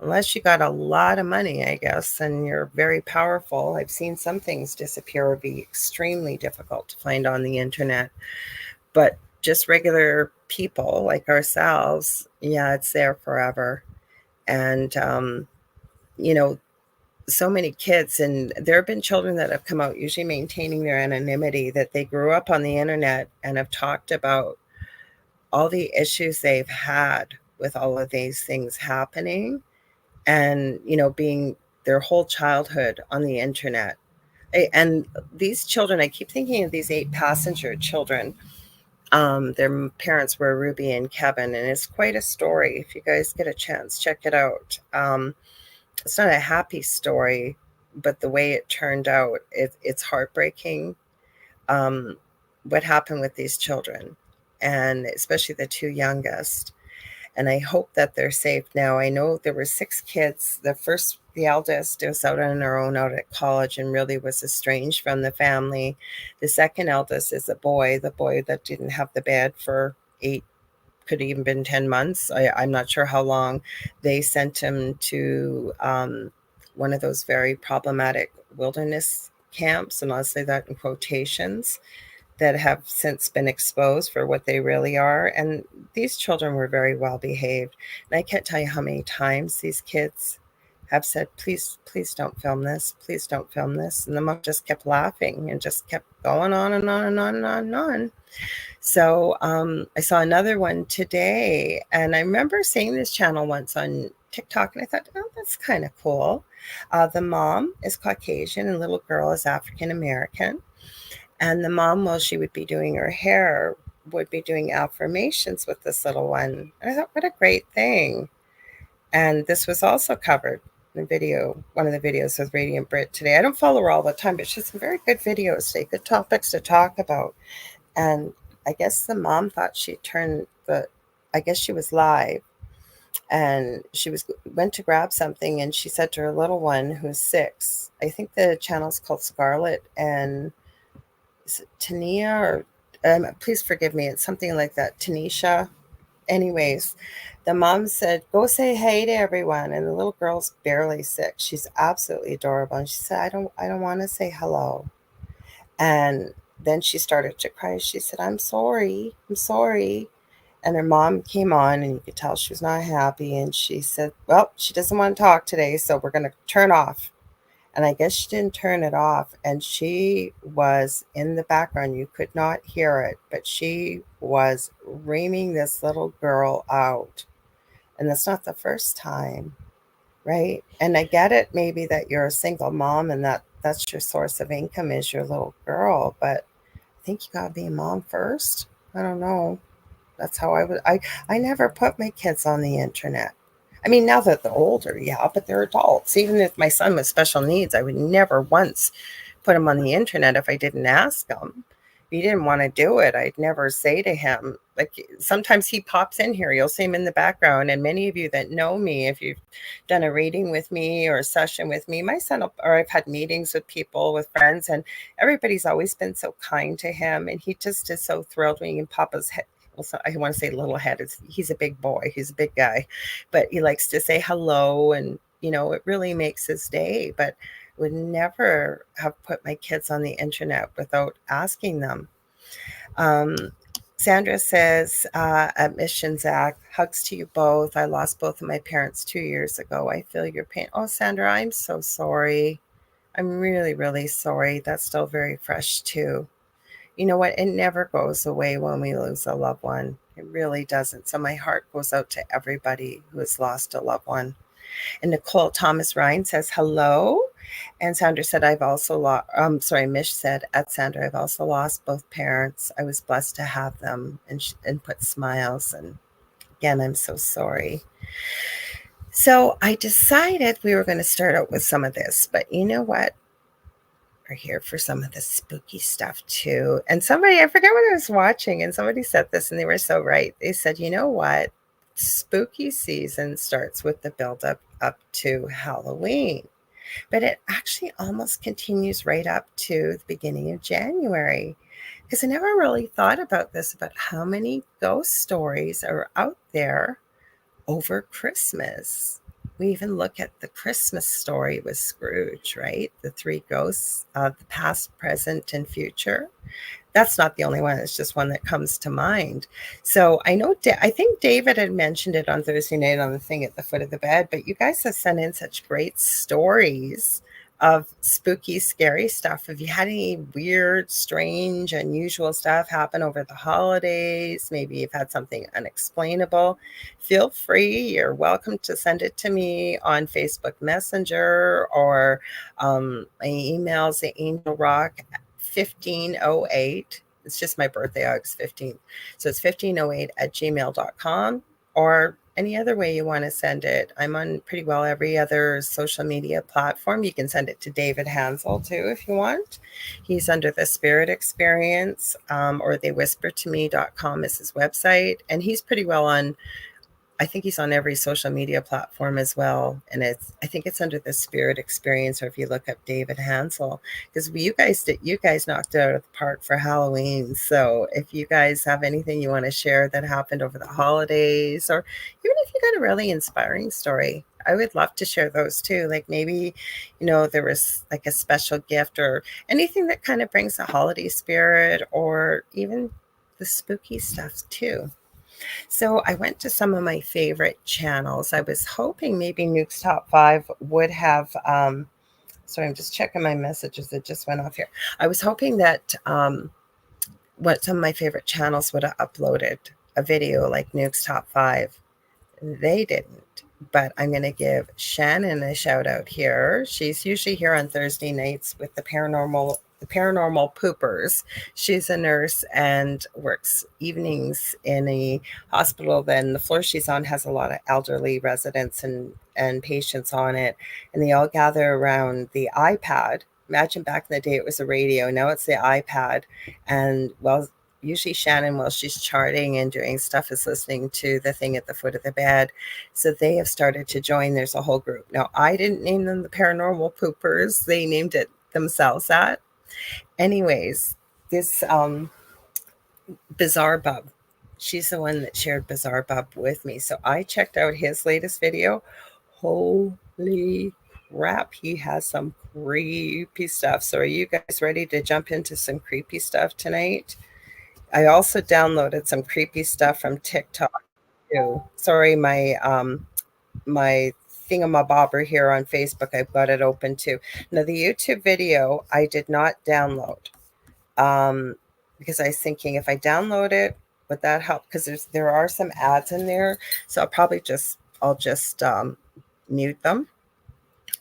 unless you got a lot of money, I guess, and you're very powerful, I've seen some things disappear or be extremely difficult to find on the internet. But just regular people like ourselves, yeah, it's there forever. And, so many kids, and there have been children that have come out, usually maintaining their anonymity, that they grew up on the internet and have talked about all the issues they've had with all of these things happening, and, being their whole childhood on the internet. And these children, I keep thinking of these 8-passenger children. Their parents were Ruby and Kevin, and it's quite a story. If you guys get a chance, check it out. It's not a happy story, but the way it turned out, it's heartbreaking. What happened with these children, and especially the 2 youngest. And I hope that they're safe now. I know there were 6 kids. The eldest was out on her own out at college and really was estranged from the family. The second eldest is the boy that didn't have the bed for 8, could even been 10 months. I'm not sure how long. They sent him to one of those very problematic wilderness camps, and I'll say that in quotations, that have since been exposed for what they really are. And these children were very well behaved. And I can't tell you how many times these kids have said, please, please don't film this. Please don't film this. And the mom just kept laughing and just kept going on and on and on and on and on. So I saw another one today, and I remember seeing this channel once on TikTok, and I thought, oh, that's kind of cool. The mom is Caucasian, and the little girl is African American. And the mom, while she would be doing her hair, would be doing affirmations with this little one. And I thought, what a great thing. And this was also covered in video, one of the videos with Radiant Brit today. I don't follow her all the time, but she's some very good videos today, good topics to talk about. And I guess the mom thought she turned I guess she was live, and she went to grab something, and she said to her little one who's 6, I think the channel's called Scarlet and Tania, or please forgive me, it's something like that, Tanisha. Anyways, the mom said, go say hey to everyone. And the little girl's barely 6. She's absolutely adorable. And she said, I don't want to say hello. And then she started to cry. She said, I'm sorry. I'm sorry. And her mom came on, and you could tell she was not happy. And she said, well, she doesn't want to talk today, so we're going to turn off. And I guess she didn't turn it off. And she was in the background. You could not hear it, but she was reaming this little girl out. And that's not the first time, right? And I get it, maybe that you're a single mom and that's your source of income is your little girl, but I think you gotta be a mom first. I don't know. That's how I never put my kids on the internet. I mean, now that they're older, yeah, but they're adults. Even if my son with special needs, I would never once put him on the internet if I didn't ask him. If he didn't want to do it, I'd never say to him, like, sometimes he pops in here, you'll see him in the background. And many of you that know me, if you've done a reading with me or a session with me, my son, or I've had meetings with people, with friends, and everybody's always been so kind to him. And he just is so thrilled when he can pop his head. Well, so I want to say little head. He's a big boy. He's a big guy, but he likes to say hello, and it really makes his day. But would never have put my kids on the internet without asking them. Sandra says, at Missions Act, hugs to you both. I lost both of my parents 2 years ago. I feel your pain. Oh, Sandra, I'm so sorry. I'm really, really sorry. That's still very fresh too. You know what? It never goes away when we lose a loved one. It really doesn't. So my heart goes out to everybody who has lost a loved one. And Nicole Thomas Ryan says, hello. And Sandra said, I've also lost, Mish said, at Sandra, I've also lost both parents. I was blessed to have them, and put smiles. And again, I'm so sorry. So I decided we were going to start out with some of this, but you know what? We're here for some of the spooky stuff too. And somebody, I forget what I was watching, and somebody said this, and they were so right. They said, you know what? Spooky season starts with the buildup up to Halloween, but it actually almost continues right up to the beginning of January. Because I never really thought about this, about how many ghost stories are out there over Christmas. We even look at the Christmas story with Scrooge, right? The 3 ghosts, the past, present, and future. That's not the only one. It's just one that comes to mind. So I know, I think David had mentioned it on Thursday night on the thing at the foot of the bed, but you guys have sent in such great stories of spooky, scary stuff. Have you had any weird, strange, unusual stuff happen over the holidays? Maybe you've had something unexplainable. Feel free. You're welcome to send it to me on Facebook Messenger, or my email's the Angel Rock 1508. It's just my birthday, August 15th. So it's 1508 at gmail.com, or any other way you want to send it. I'm on pretty well every other social media platform. You can send it to David Hansel too if you want. He's under the Spirit Experience, or theywhispertome.com is his website. And he's pretty well on, I think he's on every social media platform as well. And I think it's under the Spirit Experience, or if you look up David Hansel, because you guys knocked it out of the park for Halloween. So if you guys have anything you want to share that happened over the holidays, or even if you got a really inspiring story, I would love to share those too. Like maybe, there was like a special gift or anything that kind of brings the holiday spirit or even the spooky stuff too. So I went to some of my favorite channels. I was hoping maybe Nuke's Top 5 would have, sorry, I'm just checking my messages that just went off here. I was hoping that what some of my favorite channels would have uploaded a video like Nuke's Top 5. They didn't, but I'm going to give Shannon a shout out here. She's usually here on Thursday nights with the paranormal poopers. She's a nurse and works evenings in a hospital. Then the floor she's on has a lot of elderly residents and patients on it, and they all gather around the iPad. Imagine back in the day it was a radio. Now it's the iPad, and usually Shannon, while she's charting and doing stuff, is listening to the thing at the foot of the bed. So they have started to join. There's a whole group. Now, I didn't name them the paranormal poopers. They named it themselves that. Anyways, this Bizarre Bub, she's the one that shared Bizarre Bub with me. So I checked out his latest video. Holy crap, he has some creepy stuff. So are you guys ready to jump into some creepy stuff tonight? I also downloaded some creepy stuff from TikTok too. Sorry, my thingamabobber here on Facebook, I've got it open too. Now the YouTube video I did not download because I was thinking if I download it, would that help? Because there are some ads in there, so I'll just mute them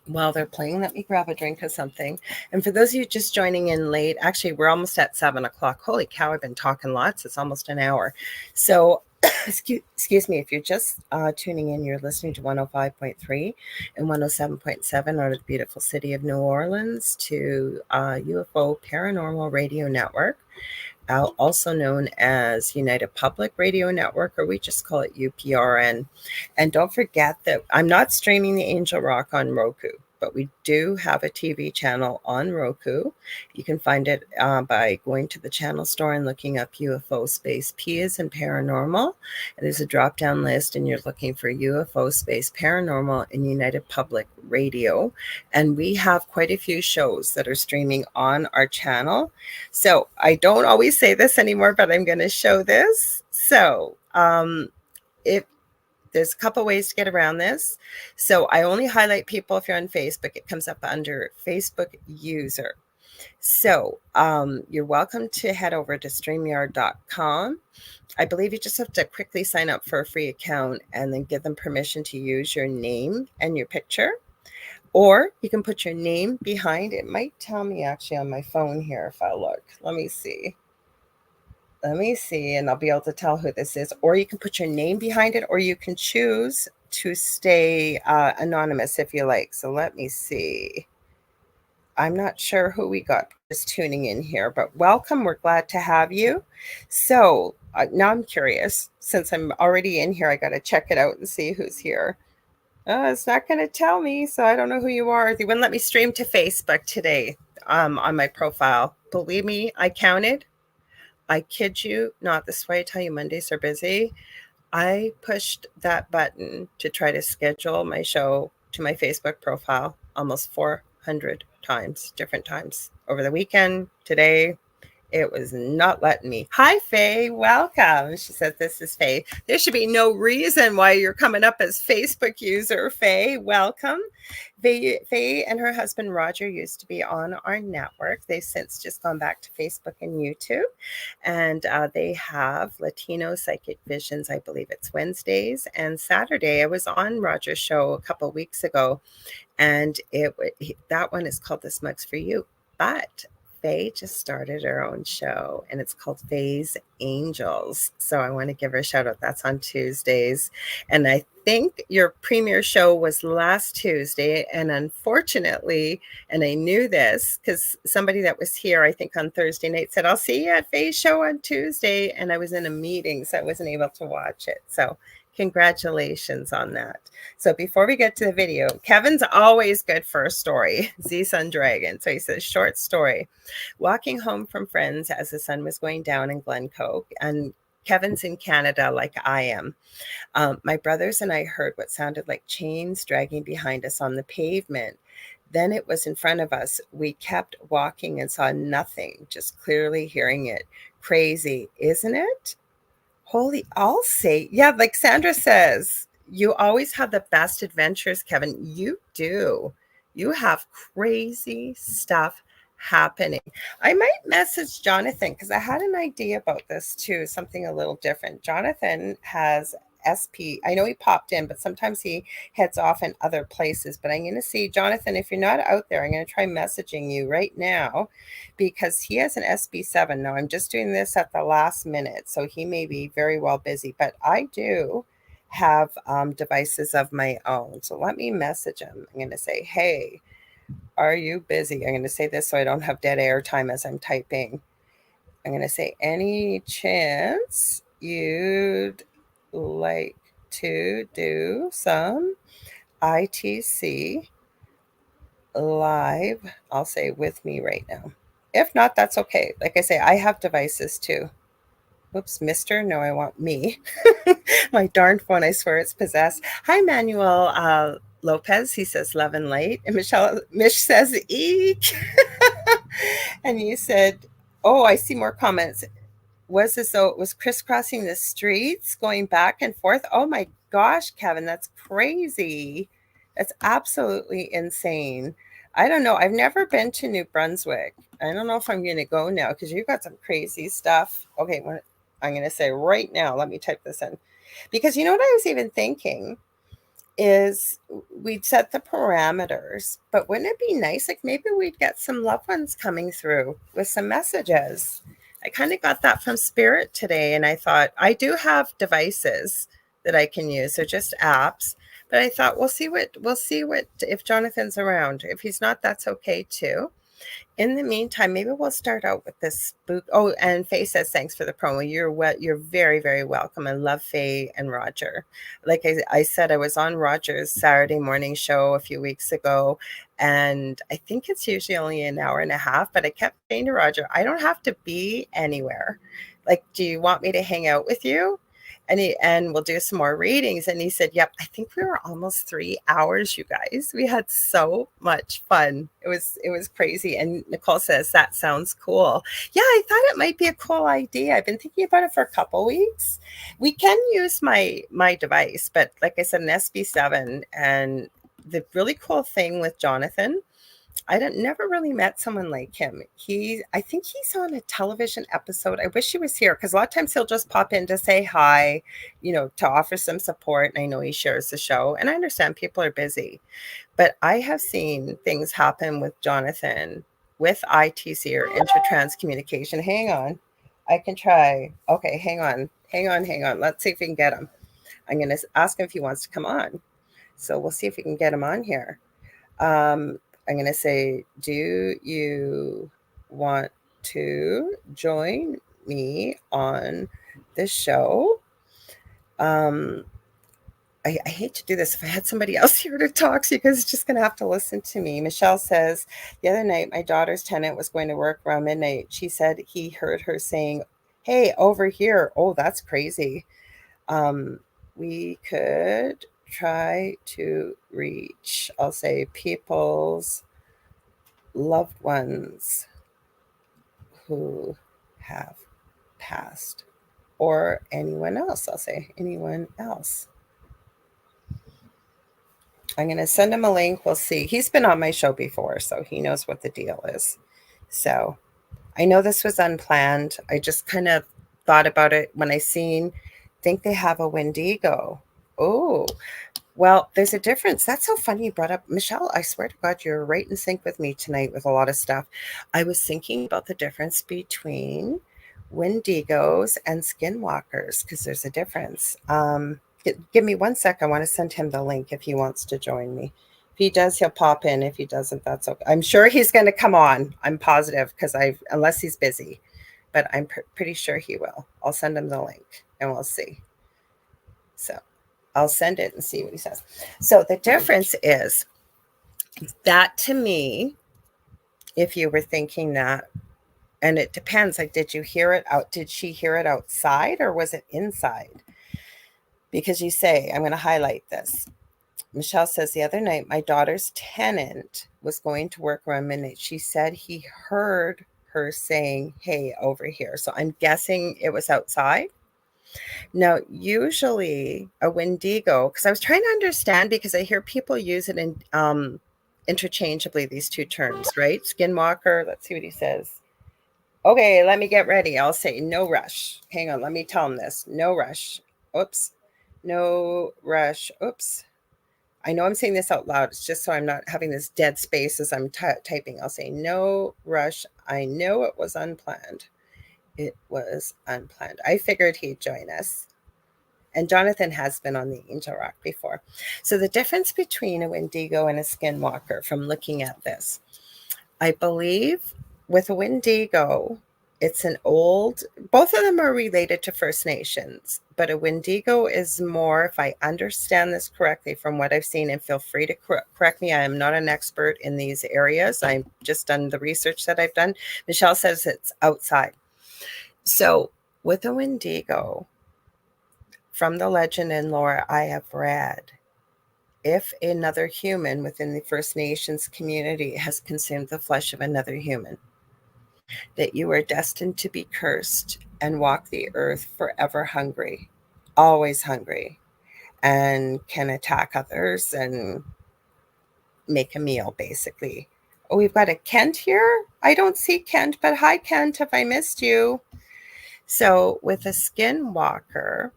while they're playing. Let me grab a drink of something. And for those of you just joining in late, actually, we're almost at 7 o'clock. Holy cow, I've been talking lots. It's almost an hour. So excuse me, if you're just tuning in, you're listening to 105.3 and 107.7 out of the beautiful city of New Orleans to UFO Paranormal Radio Network, also known as United Public Radio Network, or we just call it UPRN. And don't forget that I'm not streaming the Angel Rock on Roku, but we do have a TV channel on Roku. You can find it by going to the channel store and looking up UFO Space P as in paranormal. And there's a drop-down list, and you're looking for UFO Space Paranormal and United Public Radio. And we have quite a few shows that are streaming on our channel. So I don't always say this anymore, but I'm going to show this. So if there's a couple ways to get around this. So I only highlight people if you're on Facebook. It comes up under Facebook user. So you're welcome to head over to StreamYard.com. I believe you just have to quickly sign up for a free account and then give them permission to use your name and your picture. Or you can put your name behind. It might tell me actually on my phone here if I look. Let me see, and I'll be able to tell who this is. Or you can put your name behind it, or you can choose to stay anonymous if you like. So let me see. I'm not sure who we got just tuning in here, but welcome. We're glad to have you. So now I'm curious. Since I'm already in here, I got to check it out and see who's here. It's not going to tell me, so I don't know who you are. They wouldn't let me stream to Facebook today on my profile. Believe me, I counted. I kid you not. This way I tell you Mondays are busy. I pushed that button to try to schedule my show to my Facebook profile almost 400 times, different times over the weekend, today. It was not letting me. Hi, Faye. Welcome. She said, this is Faye. There should be no reason why you're coming up as Facebook user, Faye. Welcome. Faye and her husband, Roger, used to be on our network. They've since just gone back to Facebook and YouTube. And they have Latino Psychic Visions. I believe it's Wednesdays and Saturday. I was on Roger's show a couple of weeks ago, and that one is called This Mug's For You. But Faye just started her own show, and it's called Faye's Angels. So I want to give her a shout out. That's on Tuesdays. And I think your premiere show was last Tuesday. And unfortunately, and I knew this because somebody that was here, I think on Thursday night, said, I'll see you at Faye's show on Tuesday. And I was in a meeting, so I wasn't able to watch it. So congratulations on that. So before we get to the video, Kevin's always good for a story. Z-Sun Dragon. So he says, short story. Walking home from friends as the sun was going down in Glencoe. And Kevin's in Canada like I am. My brothers and I heard what sounded like chains dragging behind us on the pavement. Then it was in front of us. We kept walking and saw nothing, just clearly hearing it. Crazy, isn't it? Holy, I'll say, yeah, like Sandra says, you always have the best adventures, Kevin. You do. You have crazy stuff happening. I might message Jonathan because I had an idea about this too, something a little different. Jonathan has SP. I know he popped in, but sometimes he heads off in other places. But I'm going to see, Jonathan, if you're not out there, I'm going to try messaging you right now because he has an SB7. Now, I'm just doing this at the last minute, so he may be very well busy, but I do have devices of my own. So let me message him. I'm going to say, hey, are you busy? I'm going to say this so I don't have dead air time as I'm typing. I'm going to say, any chance you'd like to do some ITC live? I'll say with me right now. If not, that's okay. Like I say, I have devices too. Oops, Mister. No, I want me. My darn phone. I swear it's possessed. Hi, Manuel Lopez. He says love and light. And Mish says eek. And you said, oh, I see more comments. Was as though it was crisscrossing the streets, going back and forth. Oh my gosh, Kevin, that's crazy. That's absolutely insane. I don't know. I've never been to New Brunswick. I don't know if I'm going to go now because you've got some crazy stuff. Okay, I'm going to say right now, let me type this in. Because you know what I was even thinking is we'd set the parameters, but wouldn't it be nice? Like maybe we'd get some loved ones coming through with some messages. I kind of got that from Spirit today, and I thought I do have devices that I can use. They're just apps, but I thought we'll see what if Jonathan's around. If he's not, that's okay too. In the meantime, maybe we'll start out with this spook. Oh, and Faye says thanks for the promo. You're very, very welcome. I love Faye and Roger. Like I said, I was on Roger's Saturday morning show a few weeks ago, and I think it's usually only an hour and a half. But I kept saying to Roger, I don't have to be anywhere. Like, do you want me to hang out with you? And we'll do some more readings. And he said, yep, I think we were almost 3 hours, you guys. We had so much fun. It was crazy. And Nicole says, that sounds cool. Yeah, I thought it might be a cool idea. I've been thinking about it for a couple weeks. We can use my device, but like I said, an SB7. And the really cool thing with Jonathan, never really met someone like him. I think he's on a television episode. I wish he was here because a lot of times he'll just pop in to say hi, to offer some support. And I know he shares the show, and I understand people are busy, but I have seen things happen with Jonathan with ITC or intertrans communication. Hang on. I can try. Okay, hang on. Let's see if we can get him. I'm going to ask him if he wants to come on. So we'll see if we can get him on here. I'm going to say, do you want to join me on the show? I hate to do this. If I had somebody else here to talk to, you guys are just going to have to listen to me. Michelle says, the other night, my daughter's tenant was going to work around midnight. She said he heard her saying, hey, over here. Oh, that's crazy. We could try to reach, I'll say, people's loved ones who have passed, or anyone else. I'll say anyone else. I'm going to send him a link. We'll see. He's been on my show before, so he knows what the deal is. So I know this was unplanned. I just kind of thought about it when I think they have a Wendigo. Oh, well, there's a difference. That's so funny you brought up. Michelle, I swear to God, you're right in sync with me tonight with a lot of stuff. I was thinking about the difference between Wendigos and skinwalkers because there's a difference. Give me 1 sec. I want to send him the link if he wants to join me. If he does, he'll pop in. If he doesn't, that's okay. I'm sure he's going to come on. I'm positive because unless he's busy, but I'm pretty sure he will. I'll send him the link and we'll see. So I'll send it and see what he says. So the difference is that to me, if you were thinking that, And it depends. Like, did you hear it out? Did she hear it outside or was it inside? Because you say, I'm going to highlight this. Michelle says, the other night, my daughter's tenant was going to work around midnight. She said he heard her saying, hey, over here. So I'm guessing it was outside. Now, usually a Wendigo, because I was trying to understand because I hear people use it in interchangeably, these two terms, right? Skinwalker. Let's see what he says. Okay, let me get ready. I'll say no rush. Hang on, let me tell him this. No rush. Oops. No rush. Oops. I know I'm saying this out loud. It's just so I'm not having this dead space as I'm typing. I'll say no rush. I know it was unplanned. It was unplanned. I figured he'd join us. And Jonathan has been on the Angel Rock before. So the difference between a Wendigo and a Skinwalker from looking at this, I believe with a Wendigo, it's an old, both of them are related to First Nations, but a Wendigo is more, if I understand this correctly from what I've seen, and feel free to correct me, I am not an expert in these areas. I've just done the research that I've done. Michelle says it's outside. So with a Wendigo, from the legend and lore I have read, if another human within the First Nations community has consumed the flesh of another human, that you are destined to be cursed and walk the earth forever hungry, always hungry, and can attack others and make a meal, basically. Oh, we've got a Kent here. I don't see Kent, but hi, Kent, have I missed you? So with a skinwalker,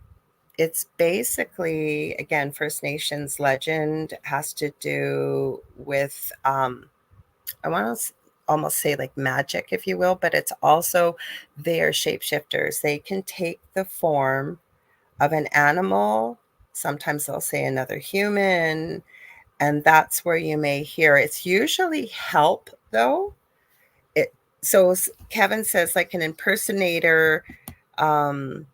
it's basically, again, First Nations legend, has to do with, I want to almost say like magic, if you will, but it's also they are shapeshifters. They can take the form of an animal. Sometimes they'll say another human, and that's where you may hear it's usually help, though. It so Kevin says like an impersonator, um,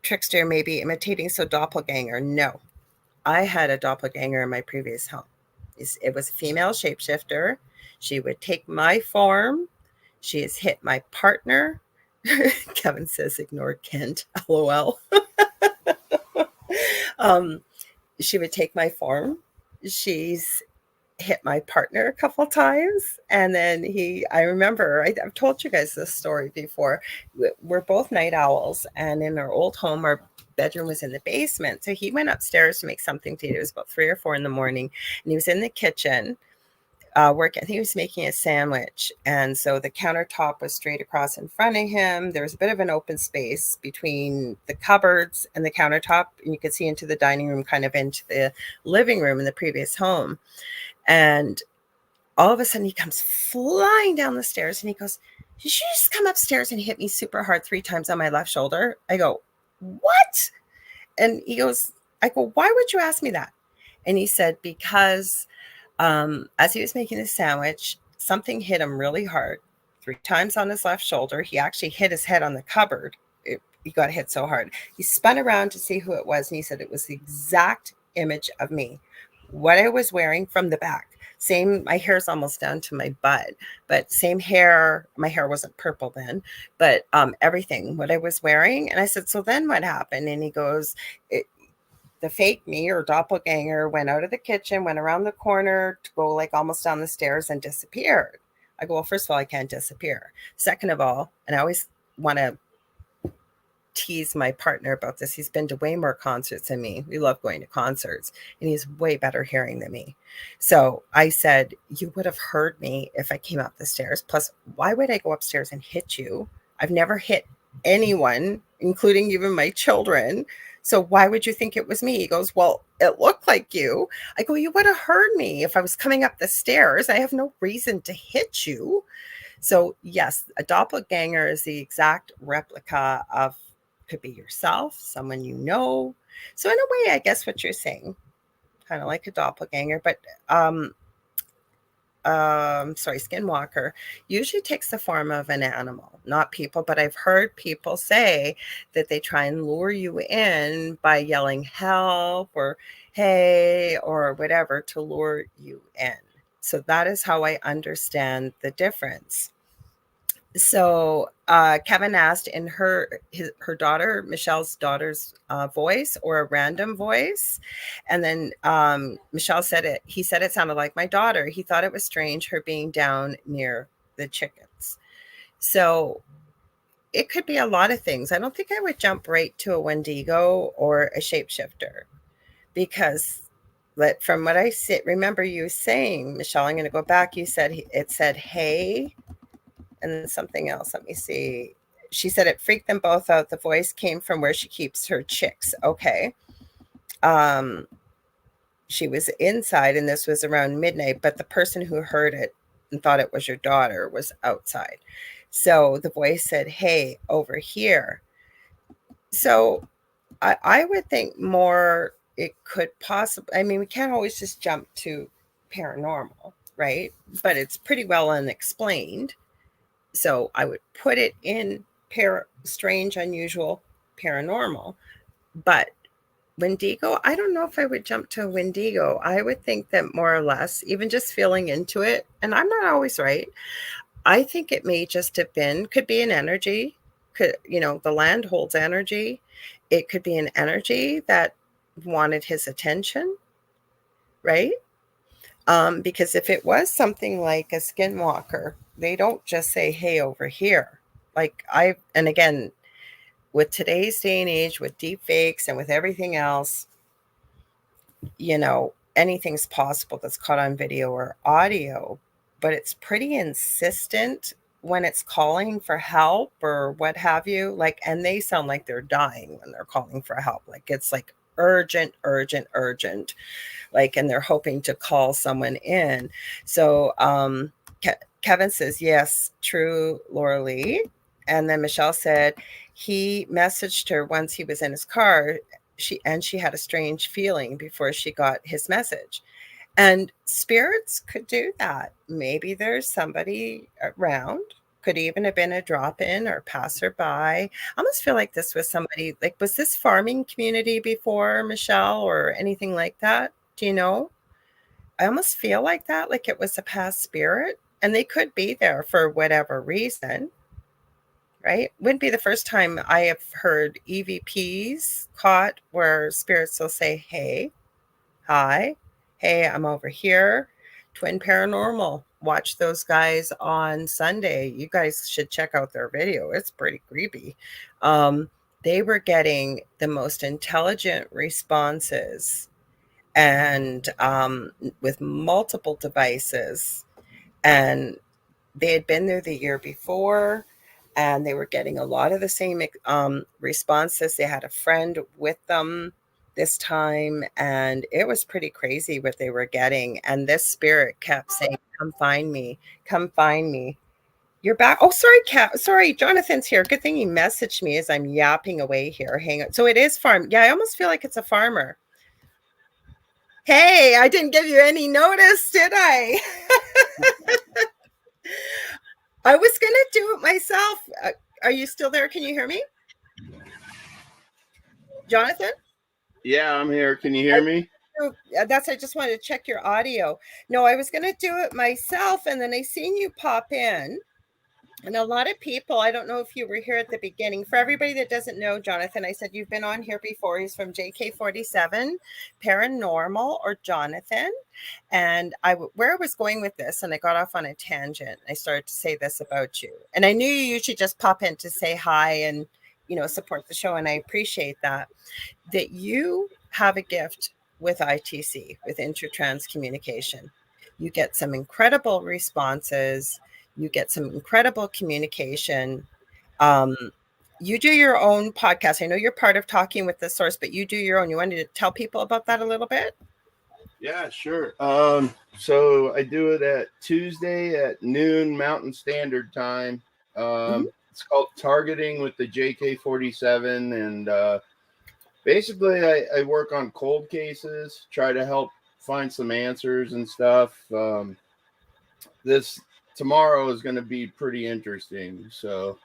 trickster, maybe imitating, so doppelganger. No, I had a doppelganger in my previous home. It was a female shapeshifter. She would take my form. She has hit my partner. Kevin says, ignore Kent. LOL. um, she would take my form. She's hit my partner a couple times. And then I remember, I've told you guys this story before. We're both night owls. And in our old home, our bedroom was in the basement. So he went upstairs to make something to eat. It was about 3 or 4 in the morning. And he was in the kitchen working. I think he was making a sandwich. And so the countertop was straight across in front of him. There was a bit of an open space between the cupboards and the countertop. And you could see into the dining room, kind of into the living room in the previous home. And all of a sudden he comes flying down the stairs and he goes, did you just come upstairs and hit me super hard 3 times on my left shoulder? I go, what? And he goes, I go, why would you ask me that? And he said, because as he was making the sandwich, something hit him really hard 3 times on his left shoulder. He actually hit his head on the cupboard. He got hit so hard. He spun around to see who it was. And he said, it was the exact image of me, what I was wearing from the back. Same, my hair's almost down to my butt, but same hair. My hair wasn't purple then, but everything, what I was wearing. And I said, so then what happened? And he goes, the fake me or doppelganger went out of the kitchen, went around the corner to go like almost down the stairs and disappeared. I go, well, first of all, I can't disappear. Second of all, and I always want to tease my partner about this. He's been to way more concerts than me. We love going to concerts, and he's way better hearing than me. So I said, you would have heard me if I came up the stairs. Plus, why would I go upstairs and hit you? I've never hit anyone, including even my children. So why would you think it was me? He goes, well, it looked like you. I go, you would have heard me if I was coming up the stairs. I have no reason to hit you. So yes, a doppelganger is the exact replica of, could be yourself, someone you know. So in a way, I guess what you're saying, kind of like a doppelganger, but sorry, skinwalker usually takes the form of an animal, not people. But I've heard people say that they try and lure you in by yelling help or hey or whatever to lure you in. So that is how I understand the difference. So Kevin asked in her daughter Michelle's daughter's voice or a random voice, and then Michelle said it. He said it sounded like my daughter. He thought it was strange her being down near the chickens. So it could be a lot of things. I don't think I would jump right to a Wendigo or a shapeshifter because from what I remember you saying, Michelle, I'm going to go back. You said it said, hey, and then something else. Let me see. She said it freaked them both out. The voice came from where she keeps her chicks. Okay. Um, she was inside and this was around midnight, but the person who heard it and thought it was your daughter was outside. So the voice said, hey, over here. So I would think more it could possibly, I mean, we can't always just jump to paranormal, right? But it's pretty well unexplained. So I would put it in strange, unusual, paranormal. But Wendigo, I don't know if I would jump to Wendigo. I would think that more or less, even just feeling into it, and I'm not always right. I think it may just have been, could be an energy. Could, the land holds energy. It could be an energy that wanted his attention, right? Because if it was something like a skinwalker, they don't just say, hey, over here. And again, with today's day and age, with deep fakes and with everything else, anything's possible that's caught on video or audio, but it's pretty insistent when it's calling for help or what have you. And they sound like they're dying when they're calling for help. It's like urgent, urgent, urgent. And they're hoping to call someone in. So Kevin says, yes, true, Lorilei. And then Michelle said he messaged her once he was in his car. She had a strange feeling before she got his message. And spirits could do that. Maybe there's somebody around. Could even have been a drop-in or passerby. I almost feel like this was somebody, was this farming community before, Michelle, or anything like that? Do you know? I almost feel like that, like it was a past spirit, and they could be there for whatever reason, right? Wouldn't be the first time I have heard EVPs caught where spirits will say, hey, hi, hey, I'm over here. Twin Paranormal. Watch those guys on Sunday. You guys should check out their video. It's pretty creepy. They were getting the most intelligent responses and with multiple devices. And they had been there the year before and they were getting a lot of the same responses. They had a friend with them this time and it was pretty crazy what they were getting. And this spirit kept saying, come find me, come find me. You're back. Oh, sorry, Kat. Sorry, Jonathan's here. Good thing he messaged me as I'm yapping away here. Hang on. So it is farm. Yeah, I almost feel like it's a farmer. Hey, I didn't give you any notice, did I? I was going to do it myself. Are you still there? Can you hear me? Jonathan? Yeah, I'm here. Can you hear me? I just wanted to check your audio. No, I was going to do it myself, and then I seen you pop in. And a lot of people, I don't know if you were here at the beginning. For everybody that doesn't know Jonathan, I said you've been on here before. He's from JK47 Paranormal, or Jonathan. And where I was going with this, and I got off on a tangent. I started to say this about you. And I knew you usually just pop in to say hi and, support the show. And I appreciate that you have a gift with ITC, with intertrans communication. You get some incredible responses. You get some incredible communication. Um, you do your own podcast. I know you're part of Talking with the Source, but you do your own. You wanted to tell people about that a little bit? Yeah, sure. So I do it at Tuesday at noon Mountain Standard Time. It's called Targeting with the JK47, and basically I work on cold cases, try to help find some answers and stuff. This tomorrow is going to be pretty interesting, so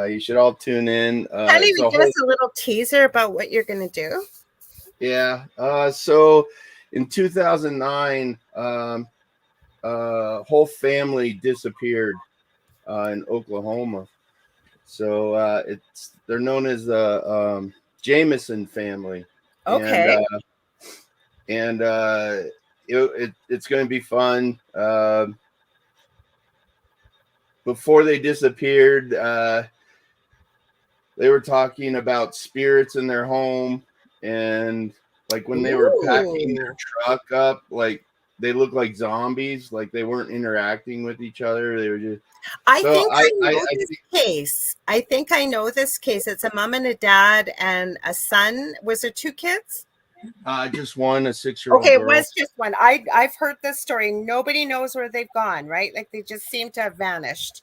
you should all tune in. Can you give us a little teaser about what you're going to do? Yeah. So in 2009, whole family disappeared. in Oklahoma. So they're known as the Jameson family, and Okay. it's going to be fun. Before they disappeared, they were talking about spirits in their home, and like when they were packing their Ooh. truck up, like they looked like zombies, like they weren't interacting with each other. They were just I so think I know I this think case. I think I know this case. It's a mom and a dad and a son. Was there two kids? just one, a 6-year-old Okay, it girl. was just one. I've heard this story. Nobody knows where they've gone, right? Like they just seem to have vanished.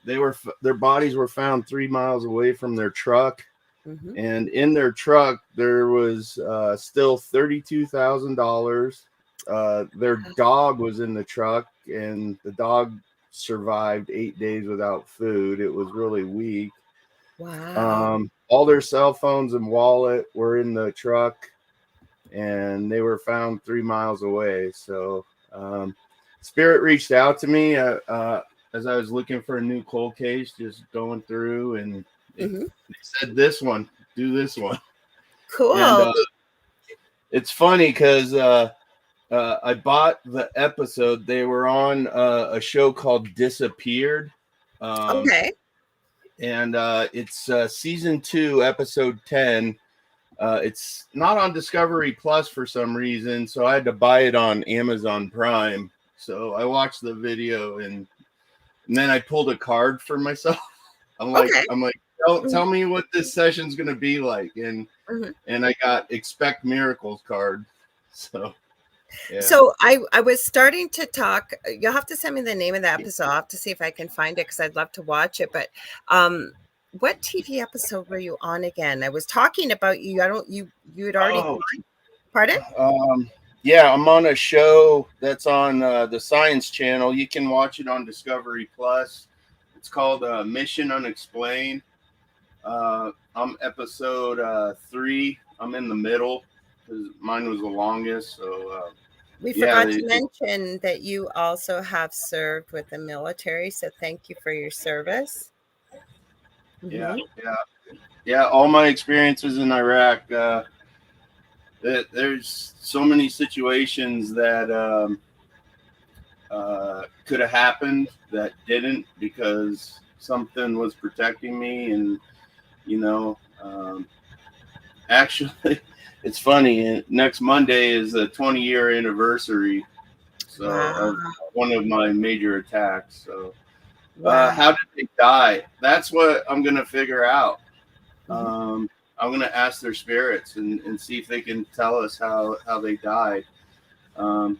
Their bodies were found 3 miles away from their truck, Hmm. and in their truck there was still $32,000. Their dog was in the truck, and the dog survived 8 days without food. It was really weak. Wow. All their cell phones and wallet were in the truck, and they were found 3 miles away. So Spirit reached out to me as I was looking for a new cold case, just going through, and Hmm. they said, "This one, do this one." And Cool. it's funny because I bought the episode. They were on a show called Disappeared. Um, Okay. and it's season 2, episode 10. It's not on Discovery Plus for some reason, so I had to buy it on Amazon Prime. So I watched the video, and then I pulled a card for myself. Okay. I'm like, tell me what this session's gonna be like, Hmm. and I got Expect Miracles card. So yeah. So I was starting to talk. You'll have to send me the name of the episode. I'll have to see if I can find it because I'd love to watch it. But um, what TV episode were you on again? I was talking about you. I don't you had already Oh, pardon? um, yeah, I'm on a show that's on the Science Channel. You can watch it on Discovery Plus. It's called Mission Unexplained. I'm episode 3. I'm in the middle because mine was the longest. So We yeah, forgot to mention that you also have served with the military, so thank you for your service. yeah, Hmm. yeah. All my experiences in Iraq. There's so many situations that could have happened that didn't because something was protecting me, and you know, actually, it's funny. Next Monday is a 20-year anniversary, so Wow. of one of my major attacks. So, Wow. how did they die? That's what I'm gonna figure out. Hmm. I'm gonna ask their spirits and see if they can tell us how they died. Um,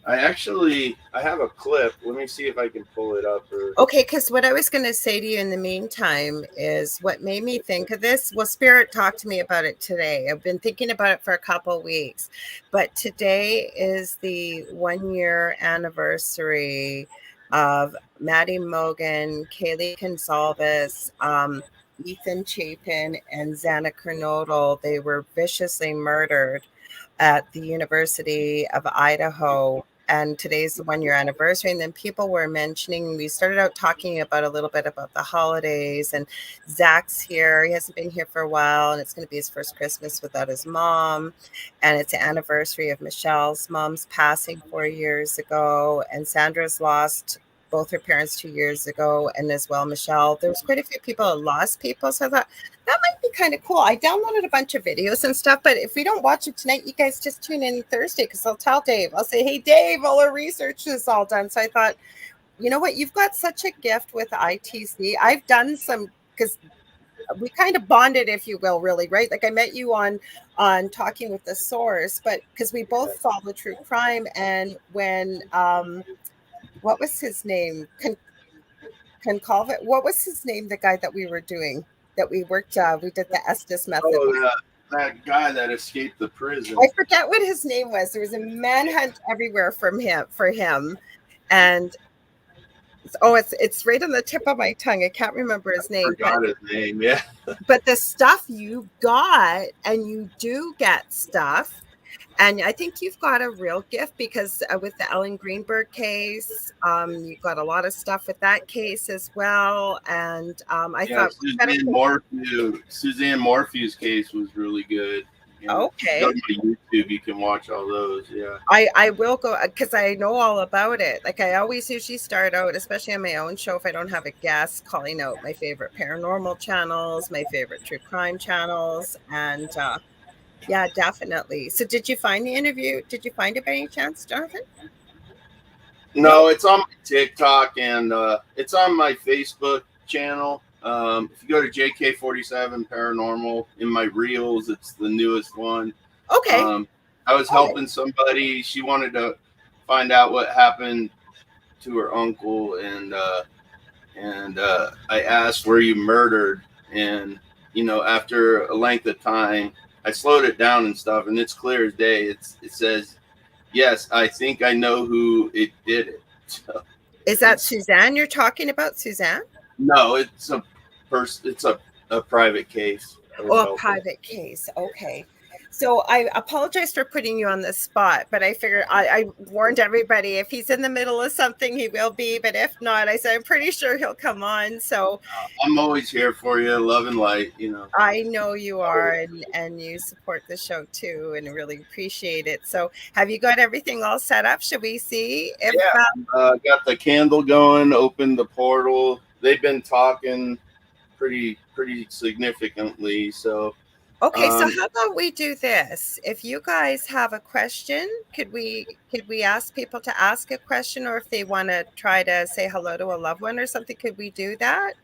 I have a clip. Let me see if I can pull it up. Or Okay, because what I was going to say to you in the meantime is what made me think of this. Well, Spirit talked to me about it today. I've been thinking about it for a couple of weeks, but today is the 1 year anniversary of Maddie Mogan, Kaylee Gonzalez, Ethan Chapin, and Xana Kernodle. They were viciously murdered at the University of Idaho. And today's the 1 year anniversary. And then people were mentioning, we started out talking about a little bit about the holidays. And Zach's here. He hasn't been here for a while. And it's going to be his first Christmas without his mom. And it's the anniversary of Michelle's mom's passing 4 years ago. And Sandra's lost both her parents 2 years ago. And as well, Michelle. There was quite a few people that lost people. So I thought, that might be kind of cool. I downloaded a bunch of videos and stuff, but if we don't watch it tonight, you guys just tune in Thursday because I'll tell Dave. I'll say, hey, Dave, all our research is all done. So I thought, you know what? You've got such a gift with ITC. I've done some because we kind of bonded, if you will, really, right? Like I met you on Talking with the Source, but because we both follow true crime. And when what was his name? Concalvit. What was his name? The guy that we were doing that we worked. We did the Estes method. that guy that escaped the prison. I forget what his name was. There was a manhunt everywhere for him, and it's right on the tip of my tongue. I can't remember his name, Forgot his name. Yeah. but the stuff you got, and you do get stuff. And I think you've got a real gift because with the Ellen Greenberg case, you've got a lot of stuff with that case as well. And I Yeah, thought, Suzanne Morphew's case was really good. And if you go okay. to my YouTube, you can watch all those. Yeah. I will go because I know all about it. Like I always usually start out, especially on my own show, if I don't have a guest, calling out my favorite paranormal channels, my favorite true crime channels, and yeah, definitely. So, did you find the interview? Did you find it by any chance, Jonathan? No. No, it's on my TikTok and it's on my Facebook channel. If you go to JK47 Paranormal in my reels, it's the newest one. Okay. I was All right. helping somebody. She wanted to find out what happened to her uncle, and I asked, "Were you murdered?" And after a length of time, I slowed it down and stuff, and it's clear as day. It says, "Yes, I think I know who it did it." So Is that it's Suzanne you're talking about, Suzanne? no, it's a person. It's a private case. I was Oh, a helping. private case. Okay. So I apologize for putting you on the spot, but I figured I warned everybody if he's in the middle of something, he will be. But if not, I said I'm pretty sure he'll come on. So I'm always here for you, love and light. I know you are, and you support the show too, and really appreciate it. So have you got everything all set up? Should we see if? Yeah, got the candle going. Opened the portal. They've been talking pretty significantly. So Okay, so um, how about we do this? If you guys have a question, could we ask people to ask a question, or if they want to try to say hello to a loved one or something, could we do that?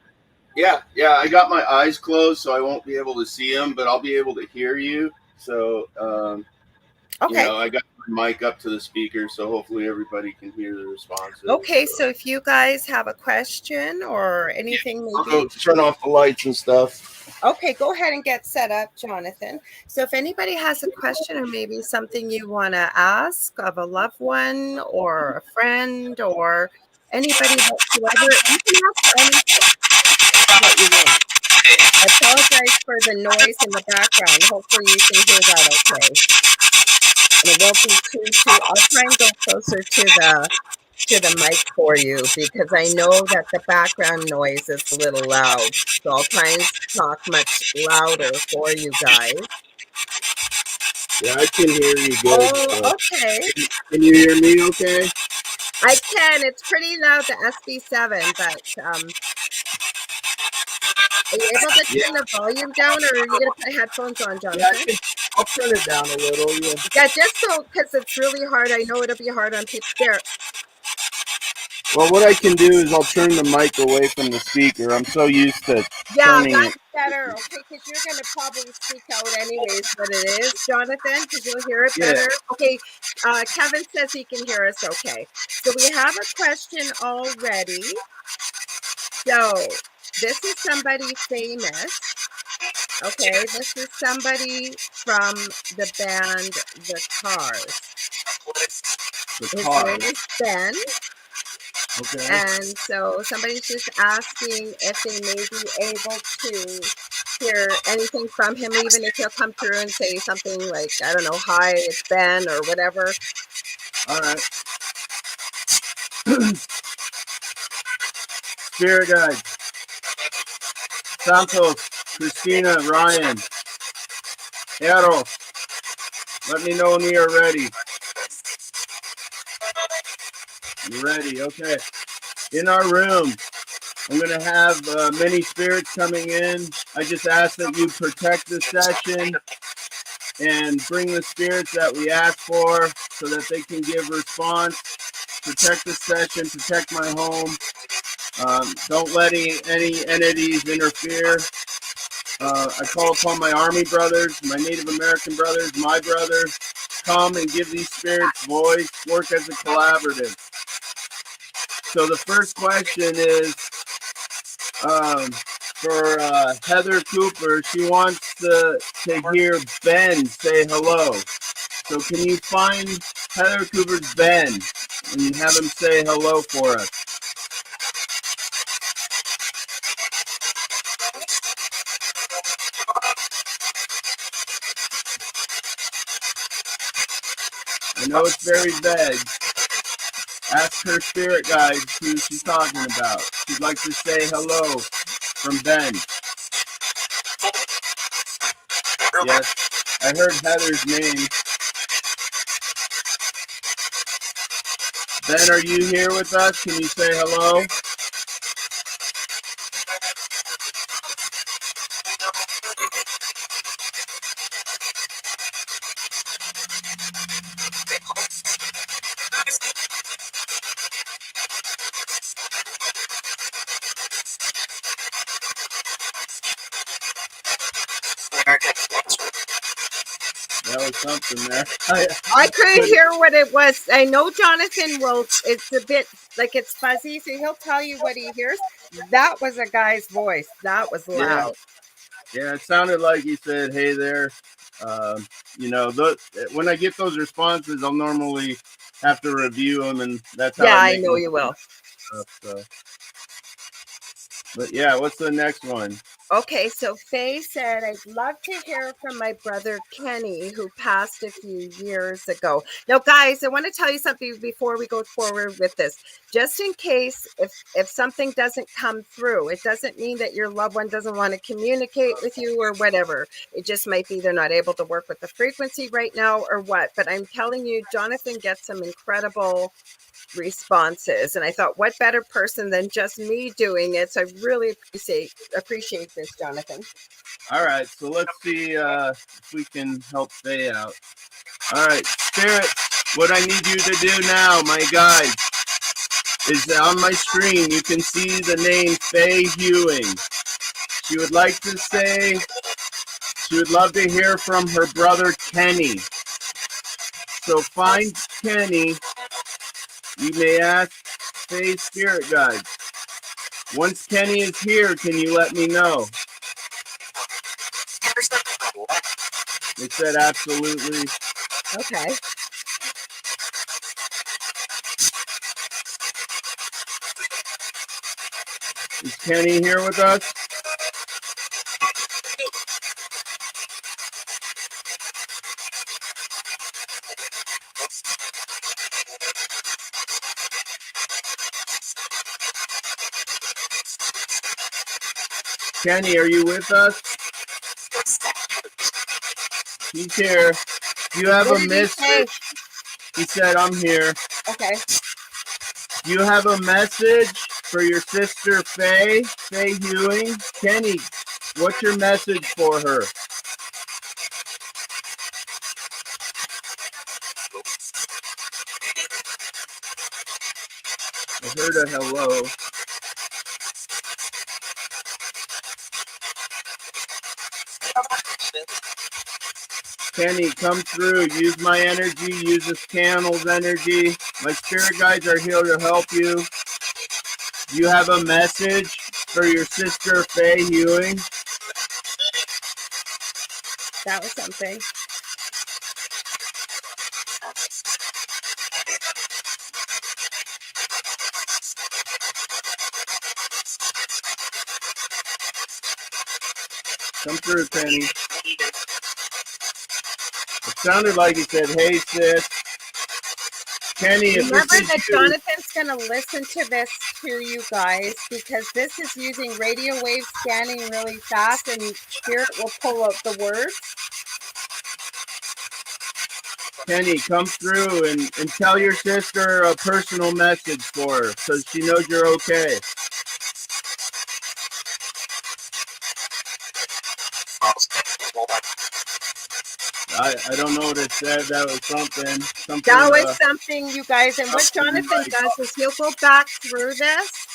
yeah, I got my eyes closed, so I won't be able to see them, but I'll be able to hear you. So Okay. I got my mic up to the speaker, so hopefully everybody can hear the responses. Okay, So. so if you guys have a question or Yeah, anything, I'll maybe. go turn off the lights and stuff. Okay, go ahead and get set up, Jonathan. So if anybody has a question or maybe something you want to ask of a loved one or a friend or anybody whatsoever, you can ask anything that you want. I apologize for the noise in the background. Hopefully you can hear that okay. And it won't be too, I'll try and go closer to the mic for you because I know that the background noise is a little loud. So I'll try and talk much louder for you guys. Yeah, I can hear you good. Oh, So. okay. Can you hear me okay? I can. It's pretty loud, the SB7, but are you able to Yeah, turn the volume down or are you going to put headphones on, yeah, Jonathan? I'll turn it down a little. Yeah. Yeah, just so, because it's really hard. I know it'll be hard on people. There. Well, what I can do is I'll turn the mic away from the speaker. I'm so used to Yeah, turning it. that's better. Okay, because you're going to probably speak out anyways what it is, Jonathan, because you'll hear it Yeah. better. Okay, Kevin says he can hear us okay. So we have a question already. So this is somebody famous. Okay, this is somebody from the band The Cars. His name is Ben. Okay. And so somebody's just asking if they may be able to hear anything from him, even if he'll come through and say something like, I don't know, hi, it's Ben or whatever. All right. Spirit guide. Santos, Christina, Ryan, Eros. Let me know when you're ready. You're ready. Okay. In our room, I'm going to have many spirits coming in. I just ask that you protect the session and bring the spirits that we ask for so that they can give response. Protect the session, protect my home. Don't let any entities interfere. I call upon my Army brothers, my Native American brothers, my brothers. Come and give these spirits voice, work as a collaborative. So the first question is for Heather Cooper. She wants to hear Ben say hello. So can you find Heather Cooper's Ben and have him say hello for us? I know it's very vague. Ask her spirit guide who she's talking about. She'd like to say hello from Ben. Yes, I heard Heather's name. Ben, are you here with us? Can you say hello? That was something there. I couldn't hear what it was. I know Jonathan will, it's a bit like it's fuzzy, so he'll tell you what he hears. That was a guy's voice. That was loud. Yeah, it sounded like he said, hey there. You know, when I get those responses, I'll normally have to review them, and that's how I know you will. So. But yeah, what's the next one? Okay, so Faye said, I'd love to hear from my brother Kenny, who passed a few years ago. Now, guys, I want to tell you something before we go forward with this. Just in case if something doesn't come through, it doesn't mean that your loved one doesn't want to communicate with you or whatever. It just might be they're not able to work with the frequency right now or what. But I'm telling you, Jonathan gets some incredible responses, and I thought, what better person than just me doing it? So I really appreciate this, Jonathan. All right, so let's see if we can help Faye out. All right, Spirit, what I need you to do now, my guide, is on my screen you can see the name Faye Hewing. She would like to say she would love to hear from her brother Kenny. So find Kenny. You may ask Faye's spirit guide. Once Kenny is here, can you let me know? They said absolutely. Okay. Is Kenny here with us? Kenny, are you with us? He's here. Do you have a message? He said, I'm here. Okay. Do you have a message for your sister Faye Hewing? Kenny, what's your message for her? I heard a hello. Kenny, come through. Use my energy. Use this channel's energy. My spirit guides are here to help you. Do you have a message for your sister Faye Hewing? That was something. Come through, Kenny. It sounded like he said, hey, sis. Kenny, remember that Jonathan's going to listen to this too, you guys, because this is using radio wave scanning really fast, and Spirit will pull out the words. Kenny, come through and tell your sister a personal message for her, so she knows you're okay. I don't know what it said. That was something. That was something, you guys. And what Jonathan does is he'll go back through this,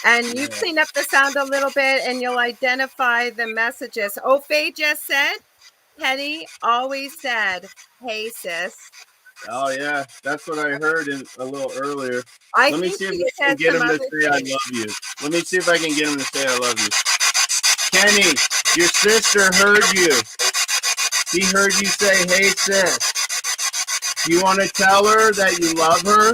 and you clean up the sound a little bit, and you'll identify the messages. Oh, Faye just said, Penny always said, hey, sis. Oh, yeah. That's what I heard a little earlier. Let me see if I can get him to say I love you. Let me see if I can get him to say I love you. Kenny, your sister heard you. He heard you say, hey, sis. Do you want to tell her that you love her?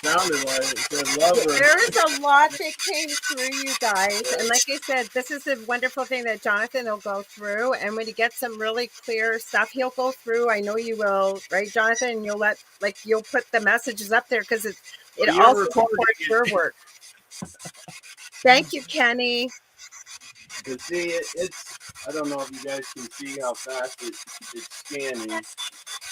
Sounded like it said lover. There is a lot that came through, you guys. And like I said, this is a wonderful thing that Jonathan will go through. And when he gets some really clear stuff, he'll go through. I know you will, right, Jonathan? And you'll put the messages up there because it also supports your work. Thank you, Kenny. To see it's I don't know if you guys can see how fast it's scanning.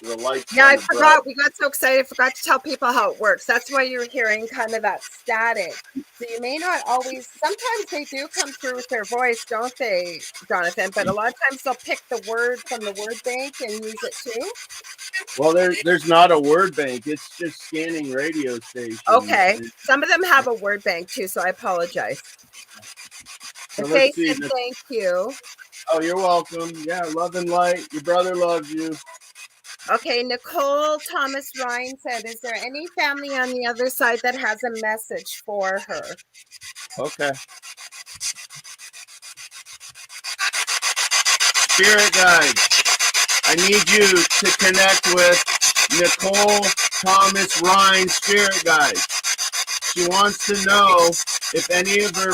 The lights. Yeah, I forgot. We got so excited. Forgot to tell people how it works. That's why you're hearing kind of that static. So you may not always. Sometimes they do come through with their voice, don't they, Jonathan? But a lot of times they'll pick the word from the word bank and use it too. Well, there's not a word bank. It's just scanning radio stations. Okay. Some of them have a word bank too, so I apologize. So the face said thank you. Oh, you're welcome. Yeah, love and light. Your brother loves you. Okay, Nicole Thomas Ryan said, is there any family on the other side that has a message for her? Okay. Spirit guide, I need you to connect with Nicole Thomas Ryan, Spirit guide. She wants to know if any of her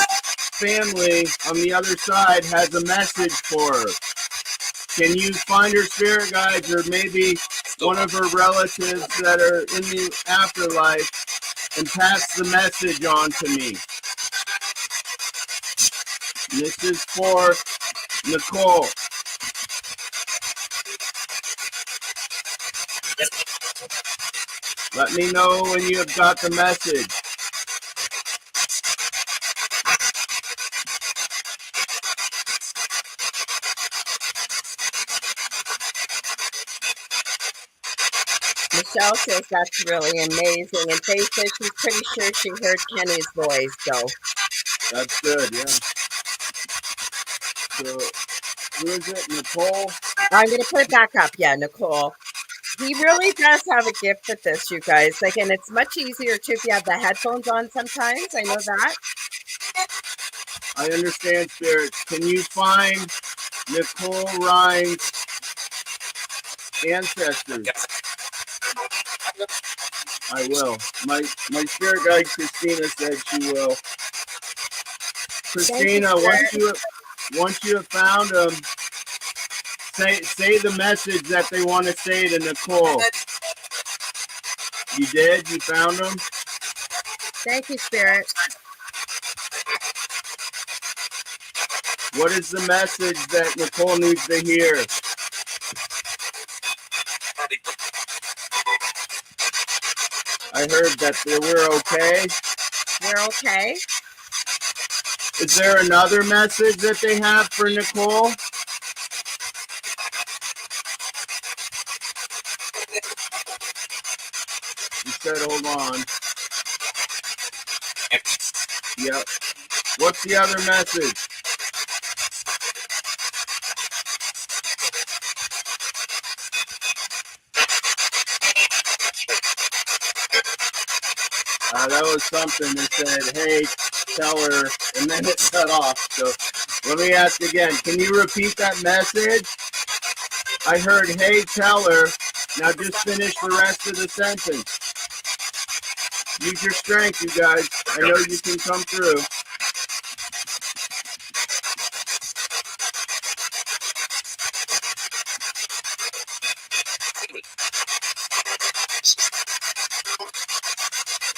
family on the other side has a message for her. Can you find her, spirit guides, or maybe one of her relatives that are in the afterlife, and pass the message on to me? And this is for Nicole. Let me know when you have got the message. Michelle says that's really amazing. And Faith says she's pretty sure she heard Kenny's voice, though. That's good, yeah. So, who is it? Nicole? I'm going to put it back up. Yeah, Nicole. He really does have a gift with this, you guys. Like, and it's much easier, too, if you have the headphones on sometimes. I know that. I understand, Spirit. Can you find Nicole Ryan's ancestors? I will. My spirit guide Christina said she will. Christina, once you have found them, say the message that they want to say to Nicole. You did? You found them? Thank you, Spirit. What is the message that Nicole needs to hear? I heard that we're okay. We're okay. Is there another message that they have for Nicole? You said, hold on. Yep. What's the other message? That was something that said, hey, tell her, and then it cut off. So let me ask again. Can you repeat that message? I heard, hey, tell her. Now just finish the rest of the sentence. Use your strength, you guys. I know you can come through.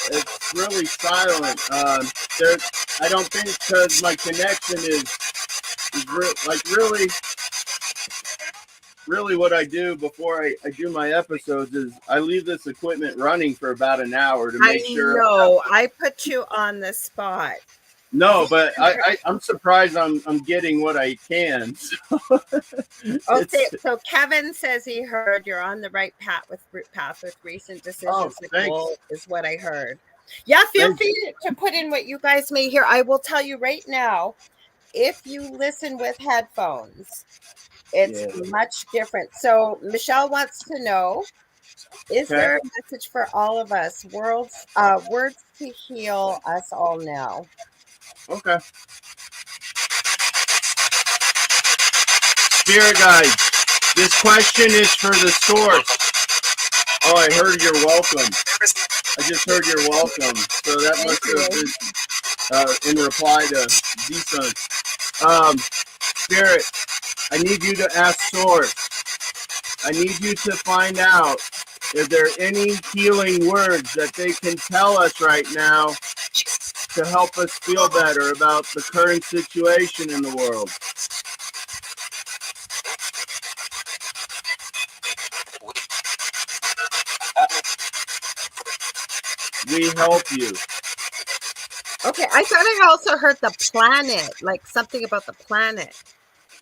It's really silent. I don't think because my connection is really what I do before I do my episodes is I leave this equipment running for about an hour to make sure. No, I put you on the spot. No, but I'm surprised I'm getting what I can. Okay, so Kevin says he heard you're on the right path with recent decisions. Nicole is what I heard. Yeah, feel free to put in what you guys may hear. I will tell you right now, if you listen with headphones, it's much different. So Michelle wants to know, is there a message for all of us? Words to heal us all now. Okay. Spirit guide, this question is for the source. Oh, I heard you're welcome. I just heard you're welcome. So that must have been in reply to Z-Sun. Spirit, I need you to ask source. I need you to find out if there are any healing words that they can tell us right now to help us feel better about the current situation in the world. We help you. Okay, I thought I also heard the planet, like something about the planet.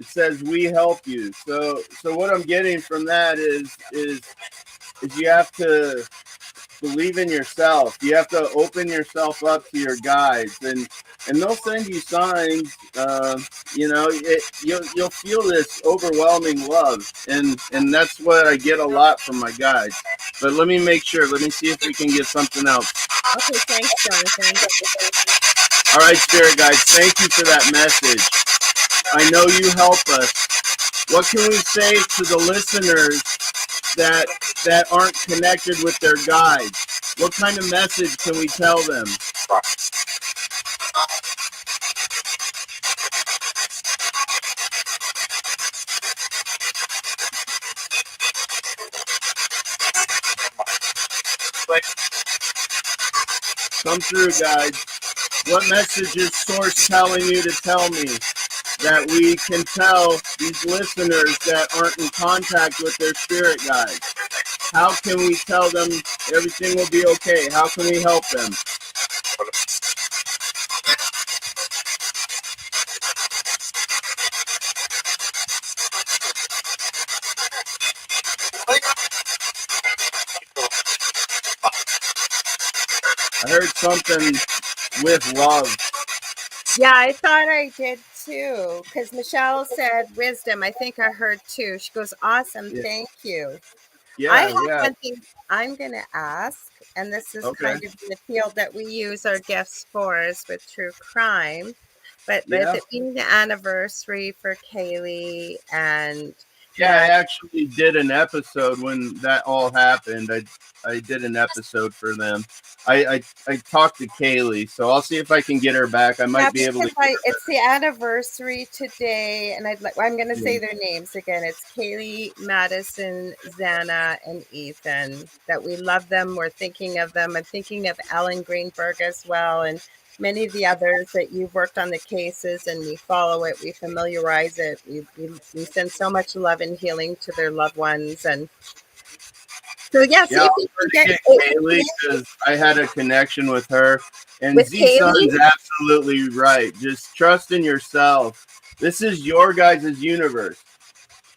It says we help you. So what I'm getting from that is you have to believe in yourself. You have to open yourself up to your guides, and they'll send you signs. You'll feel this overwhelming love, and that's what I get a lot from my guides. But let me make sure. Let me see if we can get something else. Okay, thanks, Jonathan. All right, spirit guides, thank you for that message. I know you help us. What can we say to the listeners that aren't connected with their guides? What kind of message can we tell them? Come through, guys. What message is Source telling you to tell me that we can tell these listeners that aren't in contact with their spirit guides? How can we tell them everything will be okay? How can we help them? I heard something with love. Yeah, I thought I did too, because Michelle said wisdom. I think I heard too. She goes, awesome, Yeah. thank you. Yeah, I have yeah. one thing I'm going to ask, and this is Okay. kind of the field that we use our gifts for, is with true crime. But with Yeah. it being the anniversary for Kaylee and Yeah, I Matt, actually did an episode when that all happened. I did an episode for them. I talked to Kaylee, so I'll see if I can get her back. I might be able to because get her it's the anniversary today, and I'm going to say back. their names again. It's Kaylee, Madison, Xana, and Ethan. That we love them. We're thinking of them. I'm thinking of Ellen Greenberg as well, and many of the others that you've worked on the cases, and we follow it. We familiarize it. We send so much love and healing to their loved ones, and so yeah. See Yeah, if I'll you try can to get Kaylee because I had a connection with her. And with Kaylee. Z-Sun's absolutely right. Just trust in yourself. This is your guys' universe.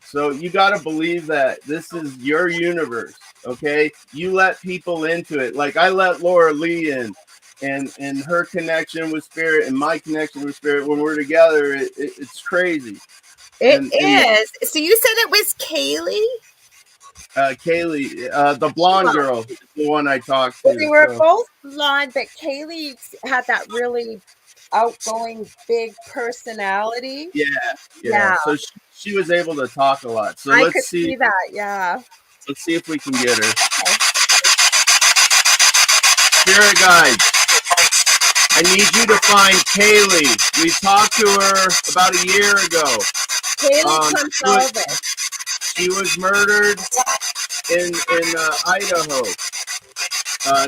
So you got to believe that this is your universe, okay? You let people into it. Like I let Lorilei in, and her connection with spirit and my connection with spirit, when we're together, it's crazy. It And is. So you said it was Kaylee? Kaylee, the blonde girl, is the one I talked to. Well, they were So. both blonde, but Kaylee had that really outgoing, big personality. Yeah. So she was able to talk a lot. So I let's could see. see that. Yeah. Let's see if we can get her. Okay. Spirit guide, I need you to find Kaylee. We talked to her about a year ago. Kaylee Gonsalves. She was murdered in Idaho,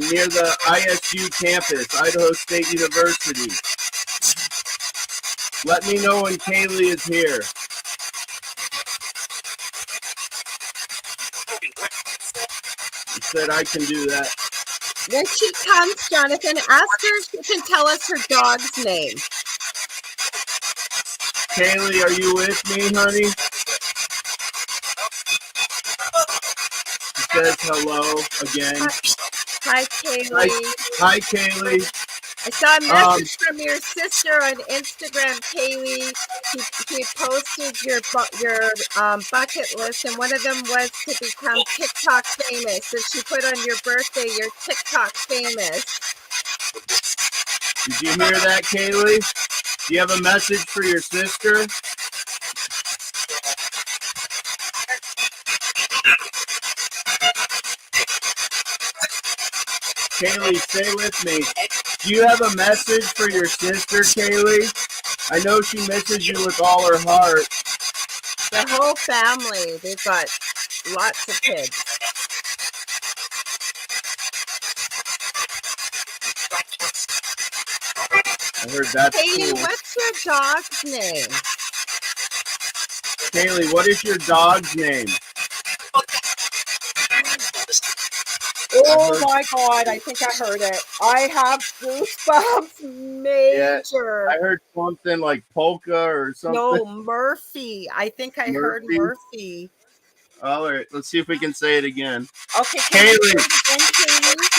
near the ISU campus, Idaho State University. Let me know when Kaylee is here. She said I can do that. When she comes, Jonathan, ask her if she can tell us her dog's name. Kaylee, are you with me, honey? She says hello again. Hi, Kaylee. Hi, Kaylee. I saw a message from your sister on Instagram, Kaylee. She posted your bucket list, and one of them was to become TikTok famous. So she put on your birthday, you're TikTok famous. Did you hear that, Kaylee? Do you have a message for your sister? Kaylee, stay with me. Do you have a message for your sister, Kaylee? I know she misses you with all her heart. The whole family, they've got lots of kids. I heard that's Kaylee, cool. what's your dog's name? Kaylee, what is your dog's name? Oh my God, I think I heard it. I have goosebumps major. Yeah, I heard something like polka or something. No, Murphy. I think I heard Murphy. All right, let's see if we can say it again. Okay, can you say Kaylee, it again, Kaylee?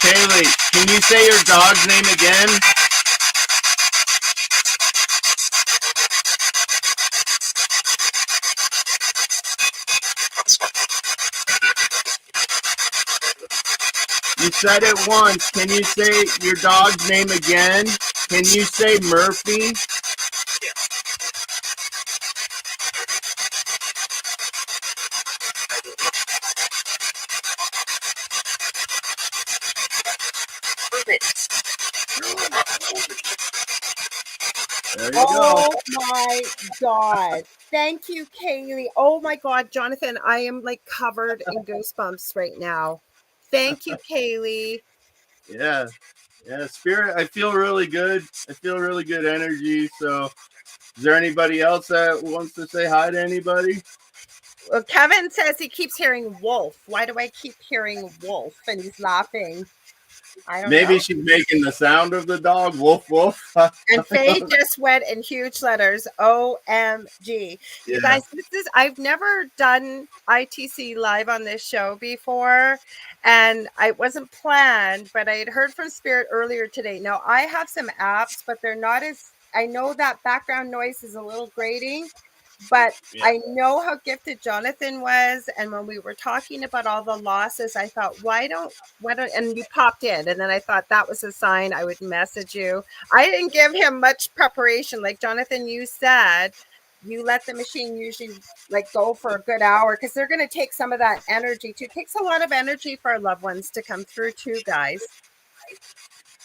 Kaylee, can you say your dog's name again? You said it once. Can you say your dog's name again? Can you say Murphy? There you Oh go. my God. Thank you, Kaylee. Oh my God, Jonathan, I am like covered in goosebumps right now. Thank you, Kaylee. Yeah. Yeah, Spirit, I feel really good. I feel really good energy. So, is there anybody else that wants to say hi to anybody? Well, Kevin says he keeps hearing wolf. Why do I keep hearing wolf? And he's laughing. I don't Maybe know. she's making the sound of the dog. Woof, woof. And Faye just went in huge letters, OMG. Yeah. You guys, I've never done ITC live on this show before, and I wasn't planned, but I had heard from Spirit earlier today. Now, I have some apps, but they're not as, I know that background noise is a little grating, but I know how gifted Jonathan was. And when we were talking about all the losses, I thought, why don't, and you popped in. And then I thought that was a sign I would message you. I didn't give him much preparation. Like Jonathan, you said, you let the machine usually like go for a good hour because they're going to take some of that energy too. It takes a lot of energy for our loved ones to come through too, guys.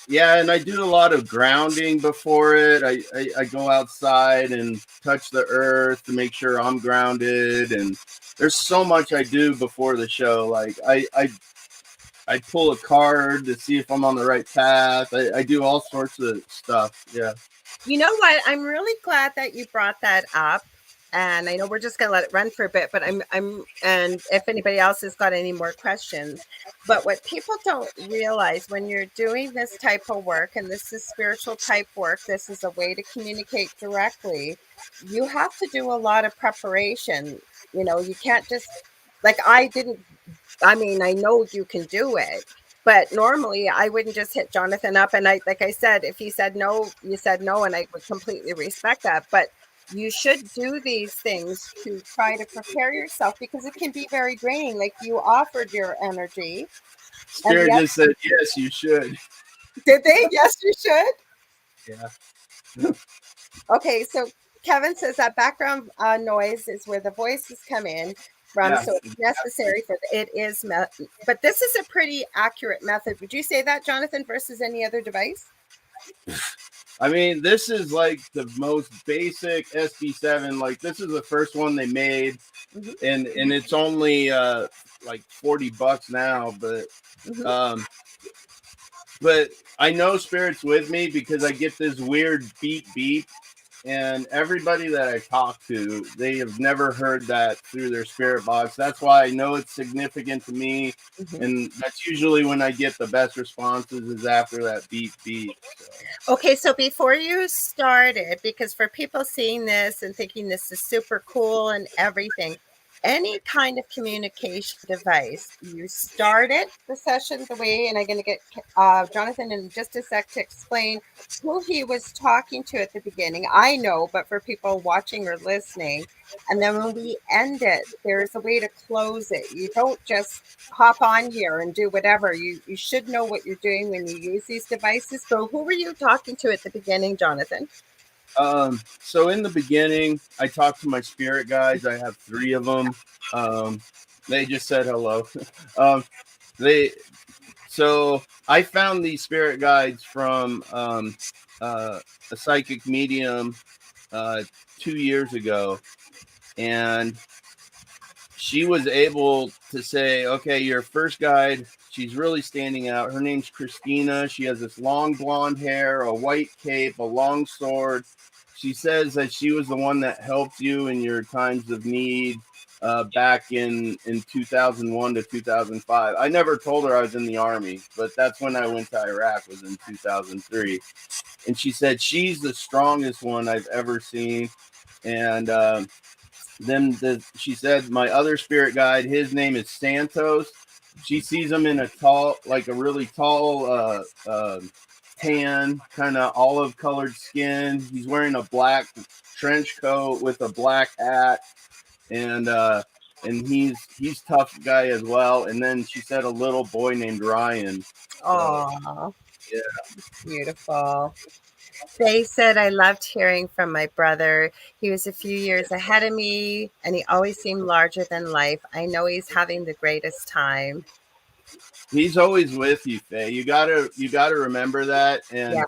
Yeah, and I do a lot of grounding before it. I go outside and touch the earth to make sure I'm grounded. And there's so much I do before the show. Like I pull a card to see if I'm on the right path. I do all sorts of stuff. Yeah. You know what? I'm really glad that you brought that up. And I know we're just going to let it run for a bit, but and if anybody else has got any more questions, but what people don't realize when you're doing this type of work, and this is spiritual type work, this is a way to communicate directly. You have to do a lot of preparation. You know, you can't just like I know you can do it, but normally I wouldn't just hit Jonathan up. And like I said, if he said no, you said no, and I would completely respect that. But you should do these things to try to prepare yourself because it can be very draining. Like you offered your energy. Spirit just said, yes, you should. Did they? Yes, you should. Yeah. Okay, so Kevin says that background noise is where the voices come in from, so it's necessary for it is, but this is a pretty accurate method. Would you say that, Jonathan, versus any other device? I mean, this is like the most basic SB7. Like this is the first one they made, and it's only like $40 now. But I know Spirit's with me because I get this weird beep beep, and everybody that I talk to, they have never heard that through their spirit box. That's why I know it's significant to me, and that's usually when I get the best responses is after that beep beep. So. Okay, so before you started, because for people seeing this and thinking this is super cool and everything, any kind of communication device, you started the session the way, and I'm going to get Jonathan in just a sec to explain who he was talking to at the beginning. I know, but for people watching or listening, and then when we end it, there's a way to close it. You don't just hop on here and do whatever. You should know what you're doing when you use these devices. So who were you talking to at the beginning, Jonathan? So in the beginning, I talked to my spirit guides. I have 3 of them. They just said hello. um, they so I found these spirit guides from a psychic medium 2 years ago, and she was able to say, okay, your first guide, she's really standing out. Her name's Christina. She has this long blonde hair, a white cape, a long sword. She says that she was the one that helped you in your times of need back in 2001 to 2005. I never told her I was in the Army, but that's when I went to Iraq, was in 2003. And she said she's the strongest one I've ever seen. And she said my other spirit guide, his name is Santos. She sees him in a really tall, tan, kind of olive colored skin. He's wearing a black trench coat with a black hat, and he's tough guy as well. And then she said a little boy named Ryan. Oh, yeah, beautiful. They said, I loved hearing from my brother. He was a few years ahead of me, and he always seemed larger than life. I know he's having the greatest time. he's always with you, Faye. You gotta remember that. Yeah. And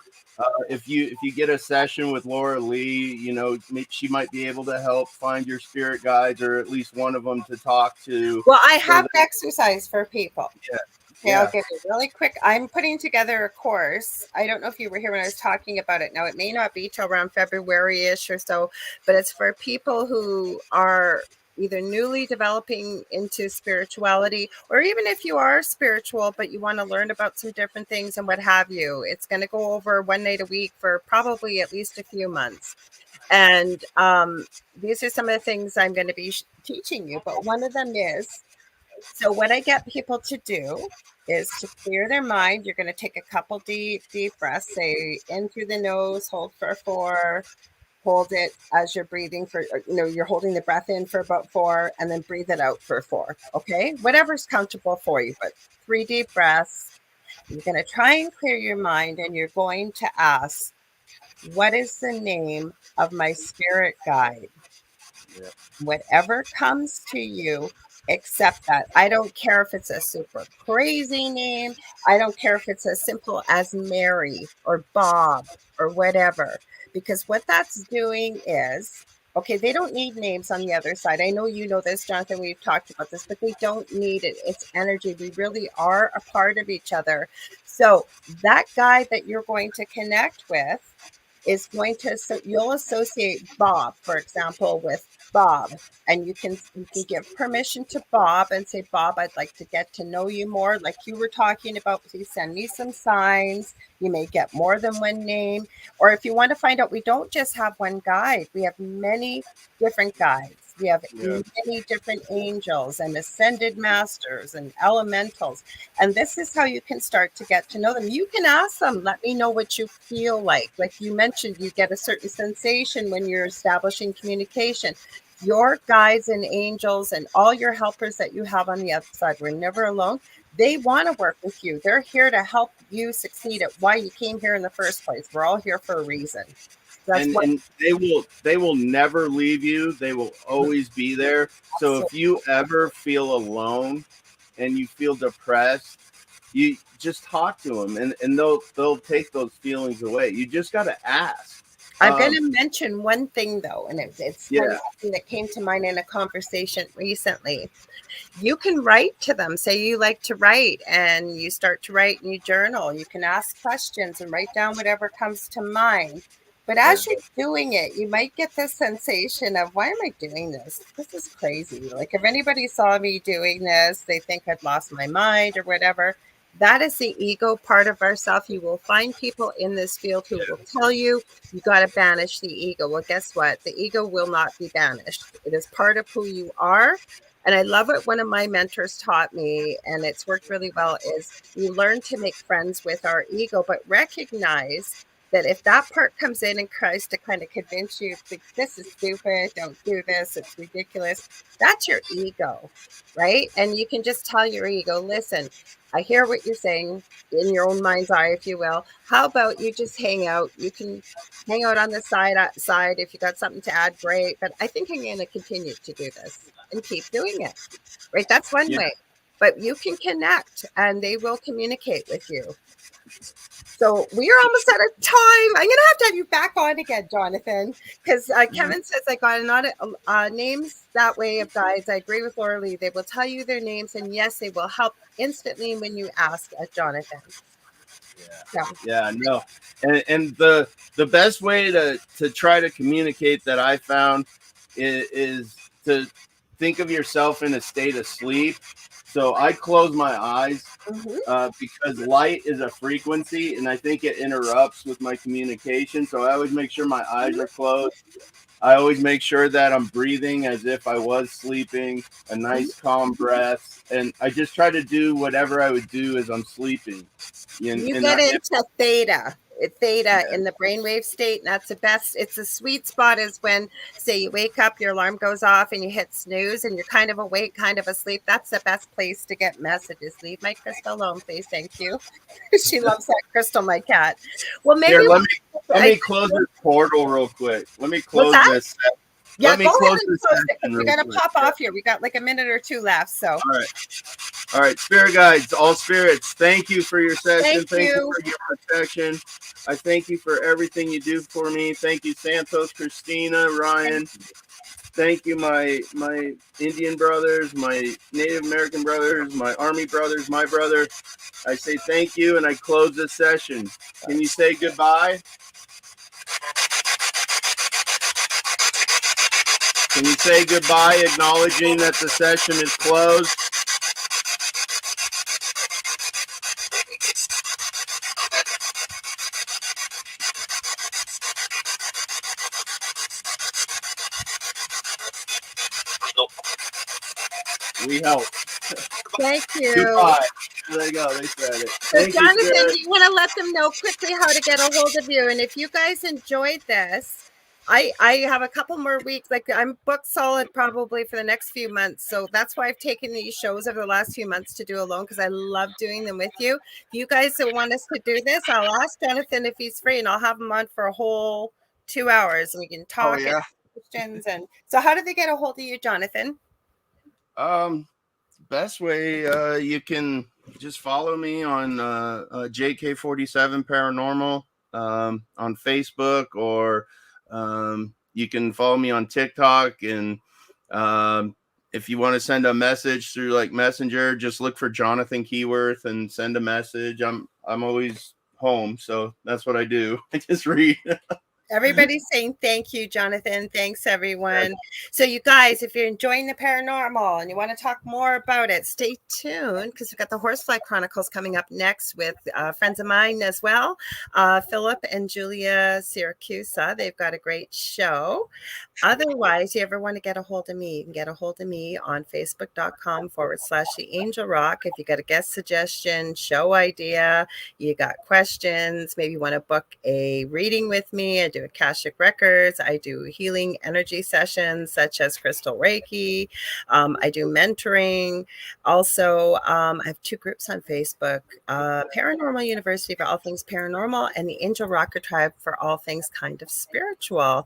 if you get a session with Lorilei, she might be able to help find your spirit guides, or at least one of them to talk to. Well, I have an exercise for people. Yeah. Okay, I'll give you really quick. I'm putting together a course. I don't know if you were here when I was talking about it. Now, it may not be till around February-ish or so, but it's for people who are either newly developing into spirituality, or even if you are spiritual, but you want to learn about some different things and what have you. It's going to go over 1 night a week for probably at least a few months. And these are some of the things I'm going to be teaching you, but one of them is, so what I get people to do is to clear their mind. You're going to take a couple deep breaths, say in through the nose, hold for 4, hold it as you're breathing for, you're holding the breath in for about 4, and then breathe it out for 4. Okay. Whatever's comfortable for you, but 3 deep breaths. You're going to try and clear your mind, and you're going to ask, what is the name of my spirit guide? Yeah. Whatever comes to you, accept that. I don't care if it's a super crazy name. I don't care if it's as simple as Mary or Bob or whatever, because what that's doing is, okay, they don't need names on the other side. I know you know this, Jonathan, we've talked about this, but they don't need it. It's energy. We really are a part of each other. So that guy that you're going to connect with is going to, so you'll associate Bob, for example, with Bob, and you can give permission to Bob and say, Bob, I'd like to get to know you more, like you were talking about. Please send me some signs. You may get more than one name, or if you want to find out, we don't just have one guide. We have many different guides. We have many different angels and ascended masters and elementals. And this is how you can start to get to know them. You can ask them, let me know what you feel like. Like you mentioned, you get a certain sensation when you're establishing communication. Your guides and angels and all your helpers that you have on the other side, we're never alone. They want to work with you. They're here to help you succeed at why you came here in the first place. We're all here for a reason. And they will never leave you. They will always be there. So if you ever feel alone and you feel depressed, you just talk to them, and they'll take those feelings away. You just got to ask. I'm going to mention one thing though, and it's kind of something that came to mind in a conversation recently. You can write to them. Say you like to write, and you start to write and you journal. You can ask questions and write down whatever comes to mind. But as you're doing it, you might get this sensation of, why am I doing this? This is crazy. Like if anybody saw me doing this, they think I'd lost my mind or whatever. That is the ego part of ourself. You will find people in this field who will tell you you got to banish the ego. Well, guess what? The ego will not be banished. It is part of who you are. And I love what one of my mentors taught me, and it's worked really well, is we learn to make friends with our ego, but recognize that if that part comes in and tries to kind of convince you, this is stupid, don't do this, it's ridiculous, that's your ego, right? And you can just tell your ego, listen, I hear what you're saying in your own mind's eye, if you will. How about you just hang out? You can hang out on the side. If you got something to add, great. But I think I'm going to continue to do this and keep doing it. Right? That's one way. But you can connect and they will communicate with you. So we are almost out of time. I'm going to have you back on again, Jonathan, because Kevin says I got a lot of names that way of guides. I agree with Lorilei. They will tell you their names, and yes, they will help instantly when you ask Jonathan. Yeah, no. And the best way to try to communicate that I found is to think of yourself in a state of sleep. So I close my eyes because light is a frequency, and I think it interrupts with my communication. So I always make sure my eyes are closed. I always make sure that I'm breathing as if I was sleeping, a nice calm breath, and I just try to do whatever I would do as I'm sleeping. You get into theta. In the brainwave state, and that's the best. It's a sweet spot is when, say, you wake up, your alarm goes off, and you hit snooze, and you're kind of awake, kind of asleep. That's the best place to get messages. Leave my Crystal alone, please. Thank you. She loves that Crystal, my cat. Well, maybe here, let me close this portal real quick. Let me close this. Yeah, go ahead and close it because we got to pop off here. We got like a minute or two left. So, all right, spirit guides, all spirits, thank you for your session. Thank you for your protection. I thank you for everything you do for me. Thank you, Santos, Christina, Ryan. Thank you, my Indian brothers, my Native American brothers, my Army brothers, my brother. I say thank you, and I close this session. Can you say goodbye? Can you say goodbye, acknowledging that the session is closed? We help. Thank you. Goodbye. There they go. They said it. So, Jonathan, you want to let them know quickly how to get a hold of you. And if you guys enjoyed this, I have a couple more weeks. Like I'm booked solid probably for the next few months. So that's why I've taken these shows over the last few months to do alone because I love doing them with you. If you guys want us to do this, I'll ask Jonathan if he's free and I'll have him on for a whole 2 hours and we can talk and questions. And so how do they get a hold of you, Jonathan? Best way, you can just follow me on JK47 Paranormal on Facebook, or you can follow me on TikTok. And if you want to send a message through like Messenger, just look for Jonathan Keyworth and send a message. I'm always home, so that's what I do. I just read. Everybody's saying thank you, Jonathan. Thanks, everyone. So you guys, if you're enjoying the paranormal and you want to talk more about it, stay tuned because we've got the Horsefly Chronicles coming up next with friends of mine as well, Philip and Julia Syracusa. They've got a great show. Otherwise, you ever want to get a hold of me, you can get a hold of me on facebook.com/The Angel Rock. If you got a guest suggestion, show idea, you got questions, maybe you want to book a reading with me, I do Akashic Records, I do healing energy sessions such as Crystal Reiki, I do mentoring. Also, I have 2 groups on Facebook, Paranormal University for all things paranormal and the Angel Rocker Tribe for all things kind of spiritual.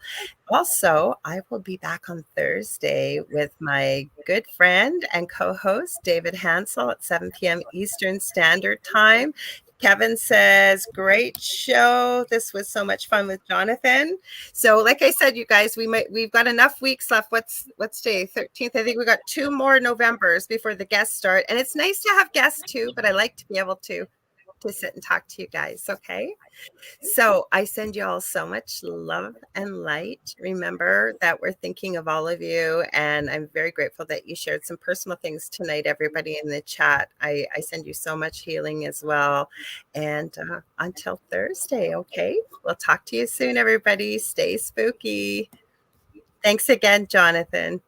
Also, I will be back on Thursday with my good friend and co-host, David Hansel at 7 p.m. Eastern Standard Time. Kevin says, great show. This was so much fun with Jonathan. So like I said, you guys, we've got enough weeks left. What's day? 13th. I think we got 2 more Novembers before the guests start. And it's nice to have guests too, but I like to be able to to sit and talk to you guys. Okay. So I send you all so much love and light. Remember that we're thinking of all of you, and I'm very grateful that you shared some personal things tonight, everybody in the chat. I send you so much healing as well. And until Thursday, okay? We'll talk to you soon, everybody. Stay spooky. Thanks again, Jonathan.